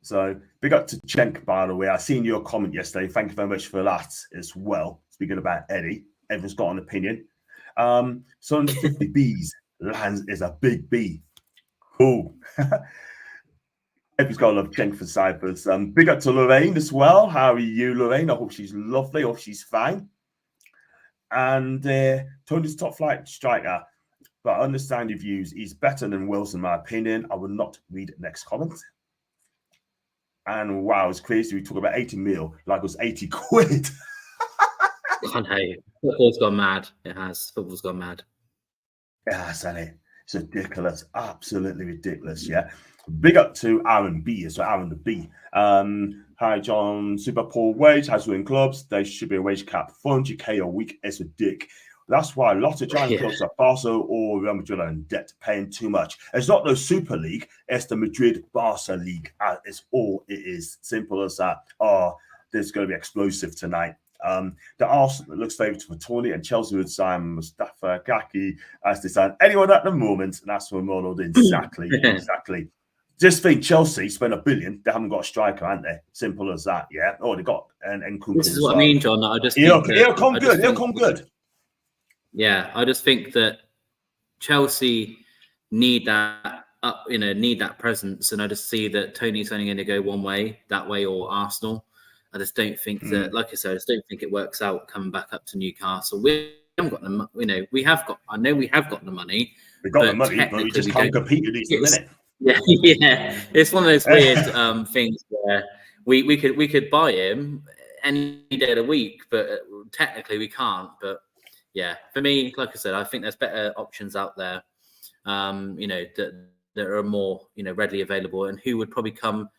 So big up to Cenk, by the way. I seen your comment yesterday. Thank you very much for that as well. Speaking about Eddie, everyone's got an opinion. So under 50 Bs, Lands is a big B. Cool. Everyone's got a love Cenk for Cyprus. Big up to Lorraine as well. How are you, Lorraine? I hope she's lovely. I hope she's fine. And Tony's top flight striker. But I understand your views. He's better than Wilson, in my opinion. I will not read the next comment. And wow, it's crazy. We talk about 80 mil like it was 80 quid. I know. Football's gone mad. It has. Football's gone mad. Yeah, isn't it? It's ridiculous. Absolutely ridiculous. Yeah. Big up to Aaron B. So Aaron the B. Hi, John. Super poor wage has winning clubs. There should be a wage cap. 400k a week is a dick. That's why a lot of giant clubs like Barca or Real Madrid are in debt, paying too much. It's not the Super League, it's the Madrid-Barca League. It's all it is. Simple as that. There's going to be explosive tonight. The Arsenal looks favourite for Toney, and Chelsea would sign Mustafa Gaki as they sign anyone at the moment. And that's what Ronald. Exactly. Exactly. Just think Chelsea spent $1 billion. They haven't got a striker, haven't they? Simple as that. Yeah. Oh, they got an Nkunku. This is what I mean, John. I just he'll come good. He'll come good. Yeah, I just think that Chelsea need that need that presence, and I just see that Toney's only going to go one way, that way or Arsenal. I just don't think that, like I said, I just don't think it works out coming back up to Newcastle. We haven't got the, we have got. I know we have got the money. We got the money, but we just can't compete at least a minute. Yeah, it's one of those weird things where we could buy him any day of the week, but technically we can't. But yeah, for me, like I said, I think there's better options out there, that are more, readily available, and who would probably come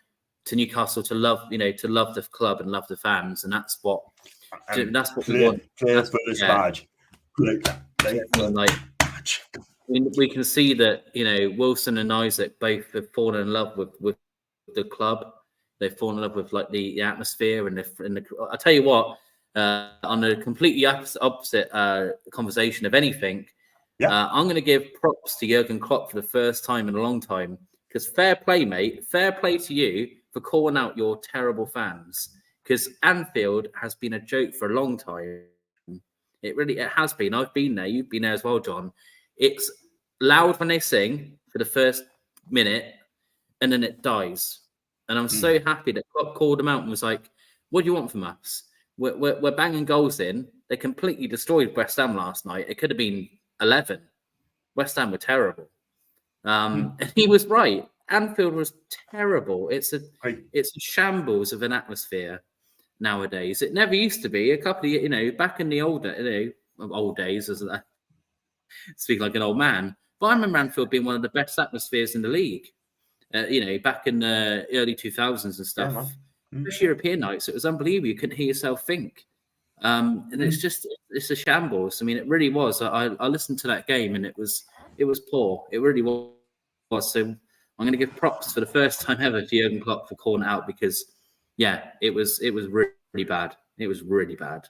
to Newcastle to love, to love the club and love the fans, and that's what we want. That's for this badge. We can see that Wilson and Isaac both have fallen in love with the club. They've fallen in love with like the atmosphere and the. I tell you what. On a completely opposite conversation of anything, I'm going to give props to Jurgen Klopp for the first time in a long time, because fair play, mate. Fair play to you for calling out your terrible fans, because Anfield has been a joke for a long time. It has been. I've been there. You've been there as well, John. It's loud when they sing for the first minute, and then it dies. And I'm so happy that Klopp called them out and was like, "What do you want from us? We're banging goals in." They completely destroyed West Ham last night. It could have been 11. West Ham were terrible. And he was right. Anfield was terrible. It's a shambles of an atmosphere. nowadays. It never used to be. A couple of back in the old days, as that speak like an old man. But I remember Anfield being one of the best atmospheres in the league. Back in the early 2000s and stuff. Yeah, Especially European nights, it was unbelievable. You couldn't hear yourself think. And it's a shambles. I mean, it really was. I listened to that game and it was poor. It really was. So I'm going to give props for the first time ever to Jurgen Klopp for calling it out, because it was really bad. It was really bad.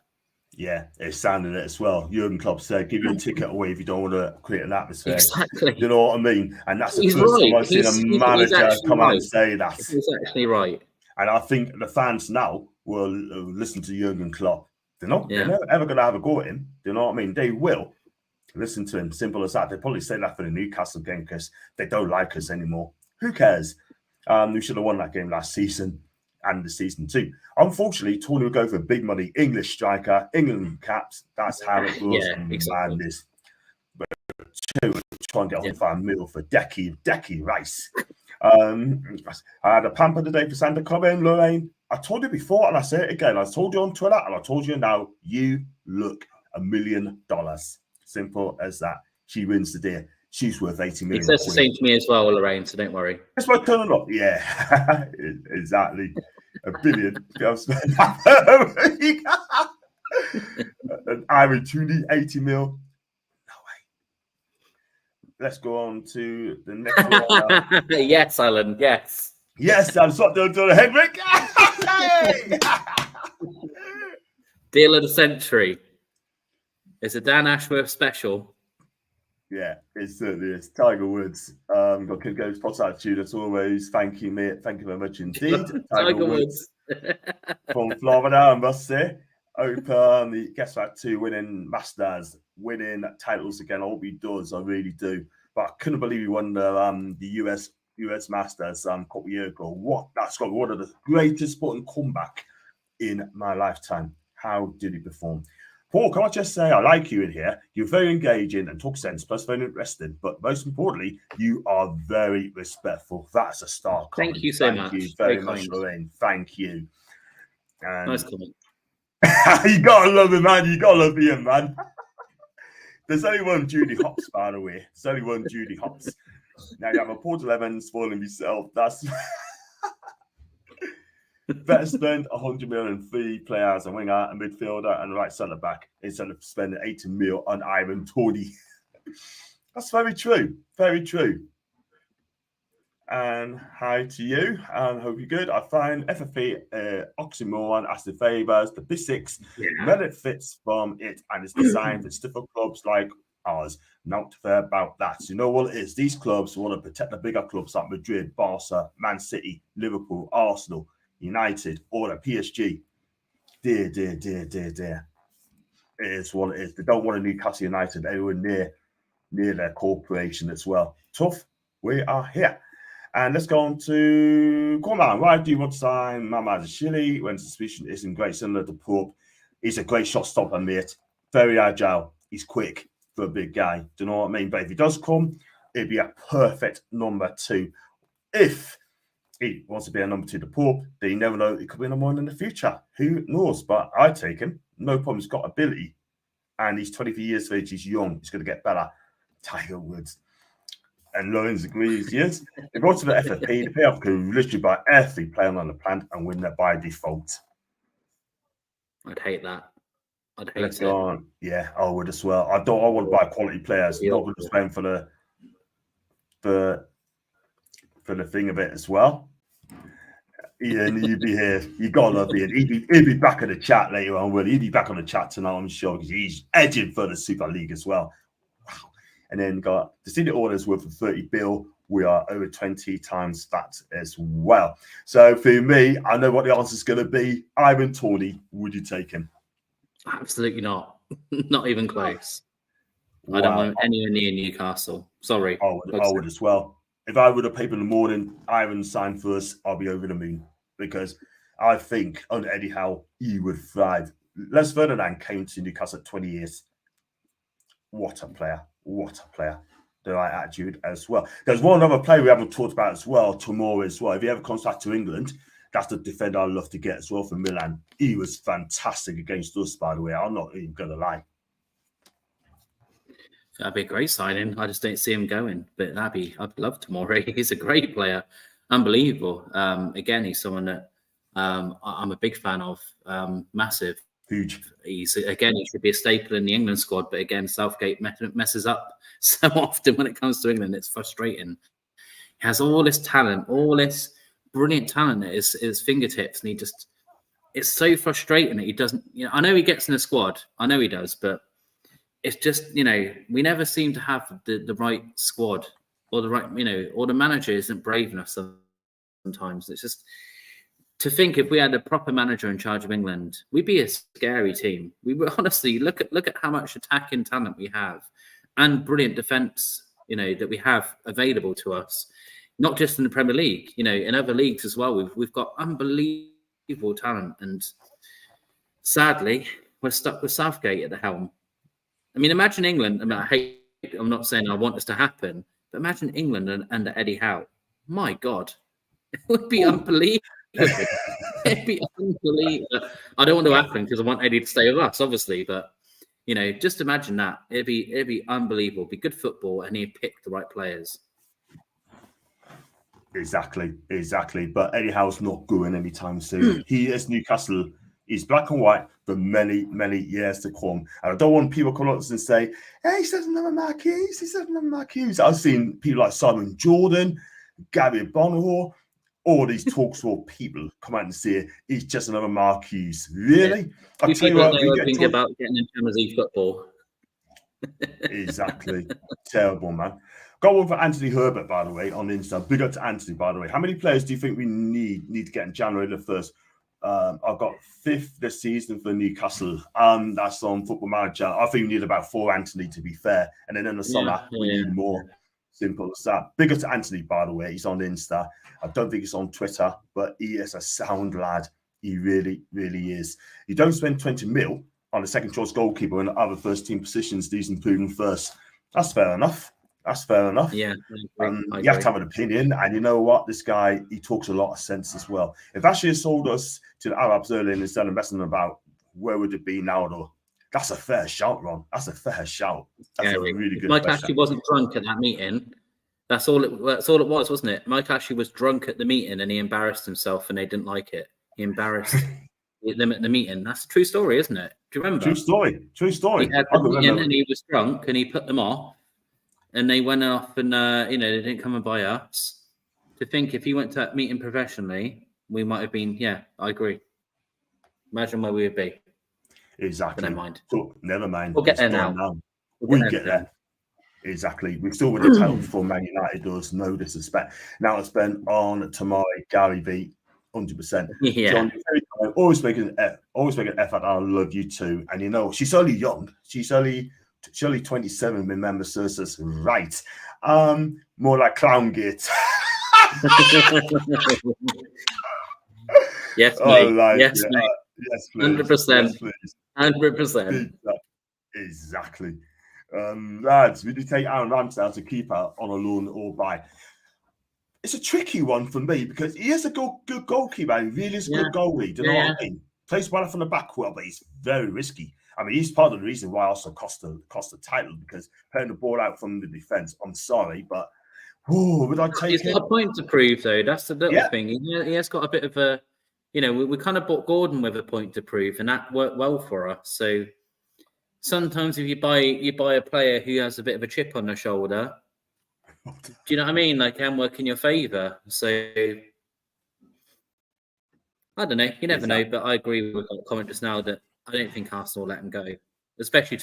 Yeah, it sounded it as well. Jurgen Klopp said, "Give your ticket away if you don't want to create an atmosphere." Exactly. You know what I mean? And that's the first time I've seen a manager come out and say that. He's actually right. And I think the fans now will listen to Jurgen Klopp. They're never ever going to have a go at him. Do you know what I mean? They will listen to him. Simple as that. They probably say that for the Newcastle game because they don't like us anymore. Who cares? We should have won that game last season and the season too. Unfortunately, Toney will go for big money. English striker, England caps. That's how it goes. Yeah, exactly. Madness. But two, try and get on $5 million for Decky Rice. I had a pamper today for Sandra Coben, Lorraine. I told you before, and I say it again. I told you on Twitter, and I told you now. You look $1 million. Simple as that. She wins the deal. She's worth 80 million. He says the same to me as well, Lorraine. So don't worry. That's my turn up. Yeah, exactly. $1 billion. I've spent that. And Ivan Toney, 80 mil. No way. Let's go on to the next one. Yes, Alan. Yes. Yes, I'm sort of doing a Henrik. Deal of the century. It's a Dan Ashworth special. Yeah, it certainly is. Tiger Woods. Got Kid Goes Pot attitude as always. Thank you, mate. Thank you very much indeed. Tiger Woods. From Florida, I must say. Open the guess that 2 winning Masters, winning titles again. I hope he does. I really do. But I couldn't believe he won the US Masters a couple of years ago. That's got one of the greatest sporting comeback in my lifetime. How did he perform? Paul, can I just say I like you in here? You're very engaging and talk sense, plus very interesting. But most importantly, you are very respectful. That's a star comment. Thank you so much. Thank you very much, Lorraine. Thank you. And nice comment. You gotta love him, man. You gotta love Ian, man. There's only one Judy Hopps, by the way. There's only one Judy Hopps. Now you have a Port 11 spoiling myself. That's better spend 100 million on 3 players, a winger, a midfielder, and a right centre back instead of spending 80 million on Ivan Toney. That's very true. Very true. And hi to you. Hope you're good. I find FFP oxymoron as the favours, the basics, when it fits from it, and it's designed for stiffer clubs like ours. Not fair about that. You know what it is? These clubs want to protect the bigger clubs like Madrid, Barca, Man City, Liverpool, Arsenal, United, or the PSG. Dear. It is what it is. They don't want a Newcastle United anywhere near their corporation as well. Tough. We are here. And let's go on to Corman. Why do you want to sign Mamardasvili when suspicion isn't great? Similar to Pope. He's a great shot stopper, mate. Very agile. He's quick for a big guy. Do you know what I mean? But if he does come, it'd be a perfect number 2. If he wants to be a number 2 to Pope, then you never know. It could be a number 1 in the future. Who knows? But I'd take him. No problem. He's got ability. And he's 23 years of age. He's young. He's going to get better. Tiger Woods. And Lawrence agrees, yes. They go to the FFP, the payoff could literally buy every player on the planet and win that by default. I'd hate that. I'd hate Let's go on. Yeah, I would as well. I want to buy quality players. Not going to spend for the thing of it as well. Ian, you'd be here. You gotta love Ian. He'd be back in the chat later on. He'd be back on the chat tonight, I'm sure, because he's edging for the Super League as well. And then got the senior orders worth of 30 bill. We are over 20 times that as well. So for me, I know what the answer is going to be. Ivan Toney, would you take him? Absolutely not. Not even close. Wow. I don't want anywhere near Newcastle. Sorry. I would as well. If I would have paper in the morning, Ivan signed first, I'll be over the moon. Because I think under Eddie Howe, he would thrive. Les Ferdinand came to Newcastle at 20 years. What a player. What a player. The right attitude as well. There's one other player we haven't talked about as well, tomorrow as well. If he ever comes back to England, That's the defender I love to get as well from Milan. He was fantastic against us, by the way. I'm not even going to lie. That'd be a great signing. I just don't see him going, but I'd love Tomori. He's a great player, unbelievable. Again, he's someone that I'm a big fan of. Massive, Huge. He should be a staple in the England squad, but again, Southgate messes up so often when it comes to England. It's frustrating. He has all this talent, all this brilliant talent at his fingertips, and it's so frustrating that he doesn't. I know he gets in the squad. I know he does, but it's just, we never seem to have the right squad or the right, or the manager isn't brave enough sometimes. It's just to think if we had a proper manager in charge of England, we'd be a scary team. We would honestly look at how much attacking talent we have and brilliant defence, that we have available to us, not just in the Premier League, in other leagues as well. We've got unbelievable talent, and sadly, we're stuck with Southgate at the helm. I mean, imagine England. I'm not saying I want this to happen, but imagine England under Eddie Howe. My God, it would be unbelievable. It'd be unbelievable. I don't want to happen because I want Eddie to stay with us, obviously. But just imagine that. It'd be unbelievable. It'd be good football, and he'd pick the right players. Exactly. But Eddie Howe's not going anytime soon. He is Newcastle. He's black and white for many, many years to come. And I don't want people to come up and say, hey, he doesn't have a Marquise. I've seen people like Simon Jordan, Gary Bonner, all these talksport people come out and say he's just another Marquise. Really? Yeah. I tell you what, we think about getting into Champions League football. Exactly. Terrible, man. Got one for Anthony Herbert, by the way, on Insta. Big up to Anthony, by the way. How many players do you think we need to get in January the 1st? I've got 5th this season for Newcastle. That's on Football Manager. I think we need about 4, Anthony, to be fair. And then in the summer, we need more. Simple as that. Bigger to Anthony, by the way. He's on Insta. I don't think he's on Twitter, but he is a sound lad. He really, really is. You don't spend 20 mil on a second choice goalkeeper in other first team positions, these including first. That's fair enough. Yeah. You have to have an opinion. And you know what? This guy, he talks a lot of sense as well. If Ashley had sold us to the Arabs earlier instead of messing about, where would it be now, though? That's a fair shout, Ron. That's a fair shout. That's a really good Mike Ashley wasn't drunk at that meeting. That's all it was, wasn't it? Mike Ashley was drunk at the meeting and he embarrassed himself and they didn't like it. He embarrassed them at the meeting. That's a true story, isn't it? Do you remember? True story. He had the meeting and he was drunk and he put them off and they went off and, they didn't come and buy us. To think if he went to that meeting professionally, we might have been, I agree. Imagine where we would be. Exactly. But never mind. So, never mind. We'll get there now. We'll get there. Exactly. We've still won the title before Man United does. No disrespect. Now it's been on Toney, Gary V, 100%. Yeah. John, always making an effort. I love you too. And she's only young. She's only 27. Remember, Cersei's right. More like Clowngate. Yes, mate. Yes, mate. Yes, please. 100%. Exactly. Lads, we did take Aaron Ramsdale to keep her on a loan or buy. It's a tricky one for me because he is a good goalkeeper. He really is a good goalie. Do you know what I mean? Plays well from the back well, but he's very risky. I mean, he's part of the reason why I also cost the title because playing the ball out from the defence. I'm sorry, but would I take He's got a point to prove, though. That's the little thing. He has got a bit of a, we kind of bought Gordon with a point to prove, and that worked well for us. So sometimes if you buy a player who has a bit of a chip on their shoulder, do you know what I mean? Like, can work in your favour. So I don't know. You never know, but I agree with that comment just now that I don't think Arsenal will let him go, especially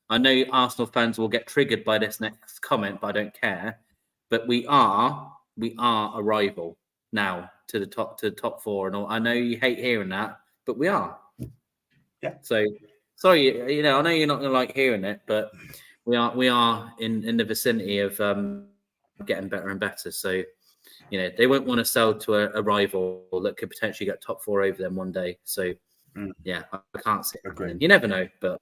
I know Arsenal fans will get triggered by this next comment, but I don't care. But we are a rival now to the top 4 and all. I know you hate hearing that, but we are. Yeah. So sorry, I know you're not going to like hearing it, but we are in the vicinity of getting better and better. So they won't want to sell to a rival that could potentially get top 4 over them one day. So I can't see it. You never know, but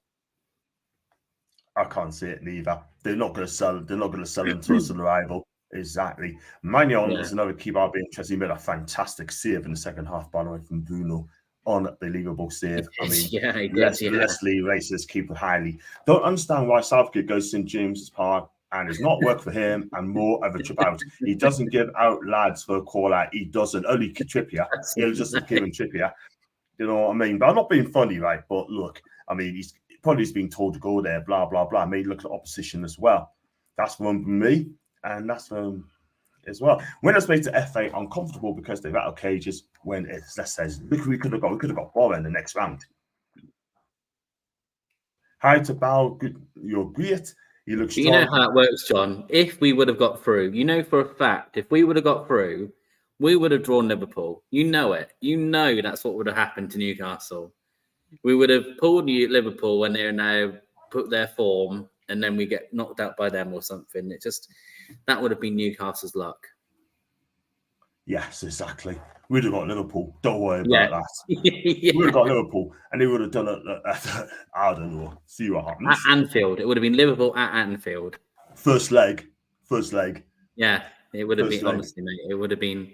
I can't see it neither. They're not going to sell. They're not going to sell them to us as a rival. Exactly. Magnon Yeah. is another keeper I'll be interested. He made a fantastic save in the second half, by the way, from Bruno. Unbelievable save. I mean, Yeah, he did. Yeah. Leslie rates this keeper highly. Don't understand why Southgate goes to St James's Park and it's not work for him and more of a trip out. He doesn't give out lads for a call out. He doesn't. Only Trippier. He'll just give him Trippier. You know what I mean? But I'm not being funny, right? But look, I mean, he's probably been told to go there, blah, blah, blah. Maybe look at opposition as well. That's one for me. And that's as well. Winners made to FA uncomfortable because they've out of cages when it's, let's say, look, we could have got Borough in the next round. Hi to Bao, you're great. You look strong. You know how it works, John. If we would have got through, you know for a fact, if we would have got through, we would have drawn Liverpool. You know it. You know that's what would have happened to Newcastle. We would have pulled Liverpool when they're now put their form, and then we get knocked out by them or something. It just, that would have been Newcastle's luck. Yes, exactly. We'd have got Liverpool. Don't worry about that. Yeah. We would have got Liverpool, and they would have done it. I don't know. See what happens. At Anfield. It would have been Liverpool at Anfield. First leg. Yeah, it would have been, honestly, mate. It would have been,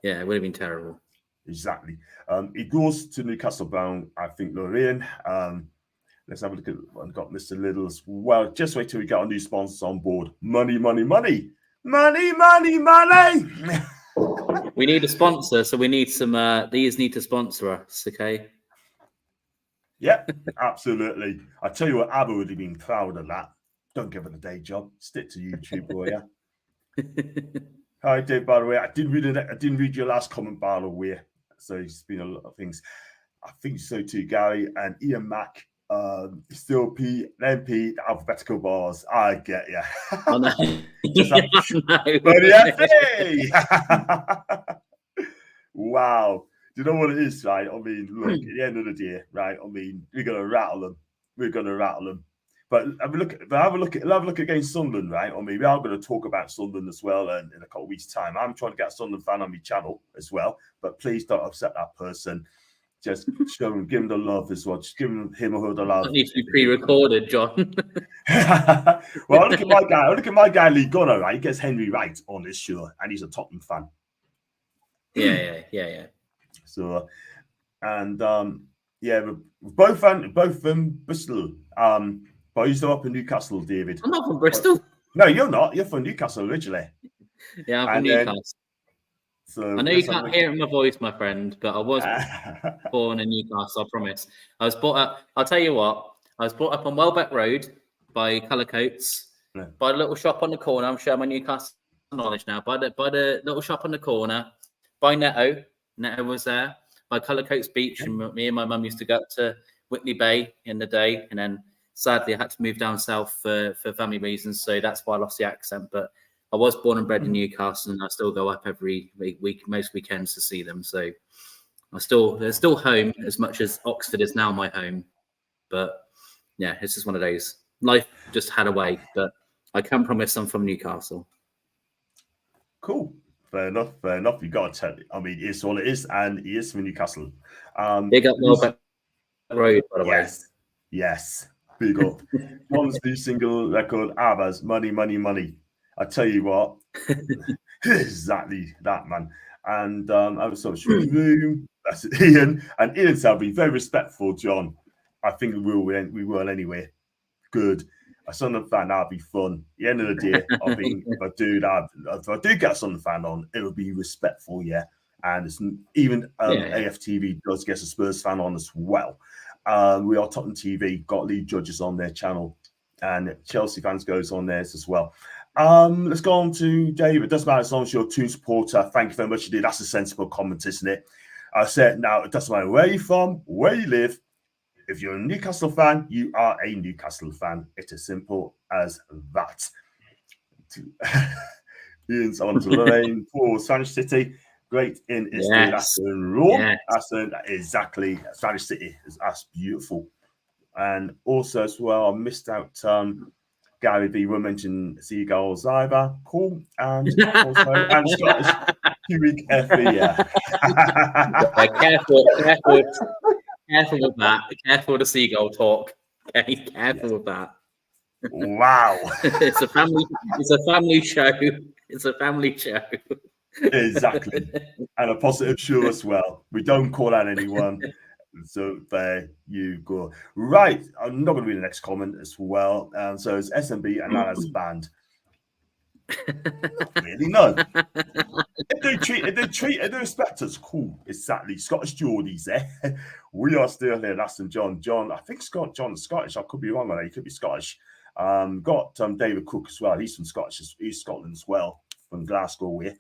yeah, it would have been terrible. Exactly. It goes to Newcastle bound, I think, Lorraine. Let's have a look at what got Mr. Little as well. Just wait till we get our new sponsors on board. Money, money, money. Money, money, money. We need a sponsor, so we need some, these need to sponsor us, okay? Yeah, absolutely. I tell you what, Abba would have been proud of that. Don't give it a day job. Stick to YouTube, boy, yeah. Hi, Dave, by the way. I didn't read your last comment, by the way. So it's been a lot of things. I think so too, Gary. And Ian Mack, still P, then P, the alphabetical bars. I get you. Oh, no. Wow. Do you know what it is, right? I mean, look, at the end of the day, right? I mean, we're gonna rattle them. But have a look against Sunderland, right? I mean, we are going to talk about Sunderland as well in a couple of weeks' time. I'm trying to get a Sunderland fan on my channel as well, but please don't upset that person. Just show him, give him the love as well. Just give him or her the love. That needs to be pre-recorded, John. Well, look at my guy, Lee Gunner, right? He gets Henry Wright on this show, and he's a Tottenham fan. Yeah. So, and yeah, both from Bristol. But you're still up in Newcastle, David. I'm not from Bristol. No, you're not. You're from Newcastle originally. Yeah, I'm from Newcastle. So I know you can't hear it in my voice, my friend, but I was born in Newcastle, I promise. I was brought up, I'll tell you what, I was brought up on Welbeck Road by Colourcoats, by the little shop on the corner. I'm showing my Newcastle knowledge now. By the little shop on the corner, by Netto. Netto was there. By Colourcoats Beach, and me and my mum used to go up to Whitley Bay in the day, and then sadly I had to move down south for family reasons, so that's why I lost the accent. But I was born and bred in Newcastle, and I still go up every week, most weekends, to see them. So they're still home, as much as Oxford is now my home. But yeah, it's just one of those. Life just had a way, but I can promise I'm from Newcastle. Cool. Fair enough. You got to tell it. I mean, it's all it is, and he is from Newcastle. Big up Welbeck Road, by the way. Yes. Big up. John's new single record, Abba's Money, Money, Money. I tell you what, exactly that, man. And I was sort of room. That's it, Ian. And Ian said, be very respectful, John. I think we will anyway. Good. A Sunderland fan, that'd be fun. At the end of the day, if I do get a Sunderland fan on, it would be respectful, yeah. And it's even AFTV does get a Spurs fan on as well. We are Tottenham TV, got lead judges on their channel, and Chelsea fans goes on theirs as well. Let's go on to David. It doesn't matter as long as you're a Toon supporter. Thank you very much indeed. That's a sensible comment, isn't it? I said now it doesn't matter where you're from, where you live. If you're a Newcastle fan, you are a Newcastle fan. It's as simple as that. Ian's on to Lorraine for Spanish City. Great in Italy. That's in Rome. Yes. That's exactly Spanish City. That's beautiful. And also as well, I missed out Gary V. will mention Seagulls either. Cool. And also and Scottish Cubic FE. Careful with that. Careful with the seagull talk. Okay, careful with that. Wow. It's a family show. It's a family show. Exactly. And a positive show as well. We don't call out anyone. So there you go. Right. I'm not going to read the next comment as well. So it's SMB and Nana's band. Not really, no. If they respect us, cool. Exactly. Scottish Geordies, eh? We are still here. That's and John. John, I think John's Scottish. I could be wrong on that. He could be Scottish. Got David Cook as well. He's from He's Scotland as well, from Glasgow way.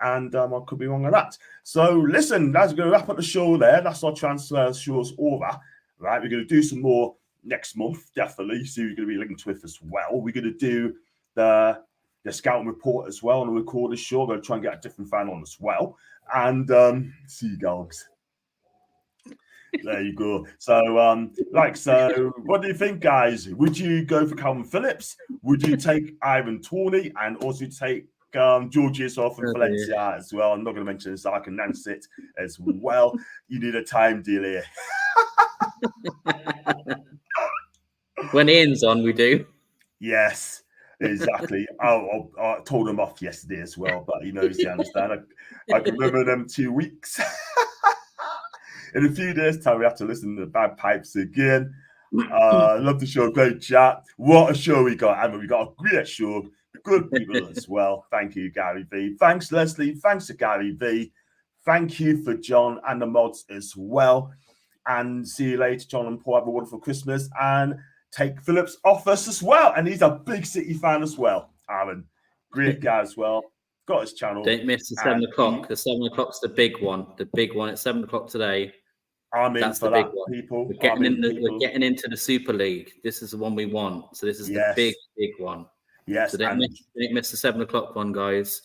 And I could be wrong on that. So listen, that's going to wrap up the show there. That's our transfer shows over. Right, we're going to do some more next month, definitely. So you're going to be linked with as well. We're going to do the scouting report as well on a recorded show. We're going to try and get a different fan on as well. And seagulls. There you go. So, what do you think, guys? Would you go for Calvin Phillips? Would you take Ivan Toney and also take Georgies off and Valencia as well? I'm not going to mention this. I can announce it as well. You need a time deal here. When Ian's on, we do. Yes, exactly. I told him off yesterday as well, but he knows he understand. I can remember them 2 weeks. In a few days' time, we have to listen to the bagpipes again. Love the show. Great chat. What a show we got. And we got a great show. Good people as well. Thank you, Gary V. Thanks, Leslie. Thanks to Gary V. Thank you for John and the mods as well. And see you later, John and Paul. Have a wonderful Christmas. And take Phillips off us as well. And he's a big City fan as well. Aaron, great guy as well. Got his channel. Don't miss the 7 o'clock. The 7 o'clock's the big one. The big one at 7 o'clock today. That's the big one. People. We're getting into the Super League. This is the one we want. So this is the big one. Yes. So don't miss the 7 o'clock one, guys.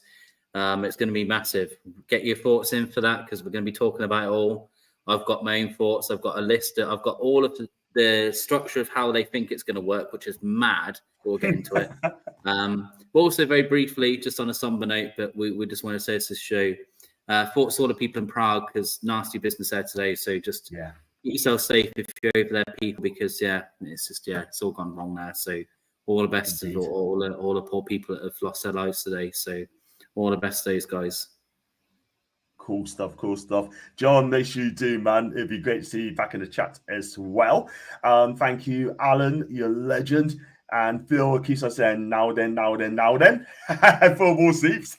It's going to be massive. Get your thoughts in for that because we're going to be talking about it all. I've got my own thoughts. I've got a list. I've got all of the structure of how they think it's going to work, which is mad. We'll get into it. But also very briefly, just on a somber note, but we just want to say this show. Thoughts to all the people in Prague because nasty business there today. So just keep yourself safe if you're over there, people, because it's all gone wrong there. So all the best to all the poor people that have lost their lives today. So all the best to those guys. Cool stuff. John, make sure you do, man. It'd be great to see you back in the chat as well. Thank you, Alan, you're a legend. And Phil keeps on saying, now then. Football sleeps.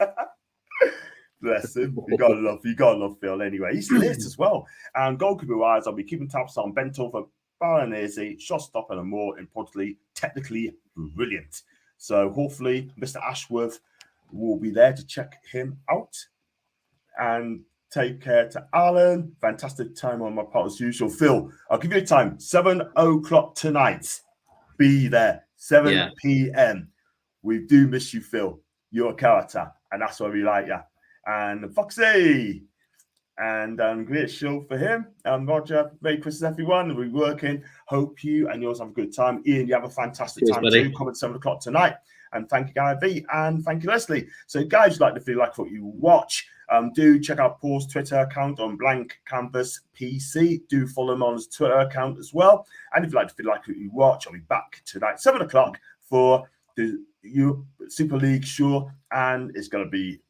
Bless him. You gotta love Phil anyway. He's lit as well. And goalkeeper wise, I'll be keeping tabs on Bento for Baronese, shot stopper, and more importantly, technically brilliant. So hopefully Mr. Ashworth will be there to check him out. And take care to Alan. Fantastic time on my part as usual. Phil, I'll give you a time. 7 o'clock tonight. Be there. 7 p.m. We do miss you, Phil. You're a character, and that's why we like you. And Foxy. And great show for him. Roger, Merry Christmas, everyone. We're working. Hope you and yours have a good time. Ian, you have a fantastic time too. Come at 7 o'clock tonight. And thank you, Gary V. And thank you, Leslie. So, guys, like to feel like what you watch, do check out Paul's Twitter account on Blank Canvas PC. Do follow him on his Twitter account as well. And if you'd like to feel like what you watch, I'll be back tonight, 7 o'clock, for the Super League show. And it's going to be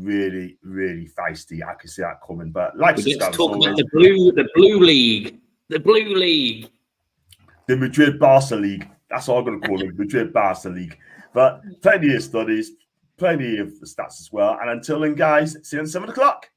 really, really feisty. I can see that coming. But like we get to talk about the blue league, the Madrid Barca League. That's what I'm going to call it, Madrid Barca League. But plenty of studies, plenty of stats as well. And until then, guys, see you at 7 o'clock.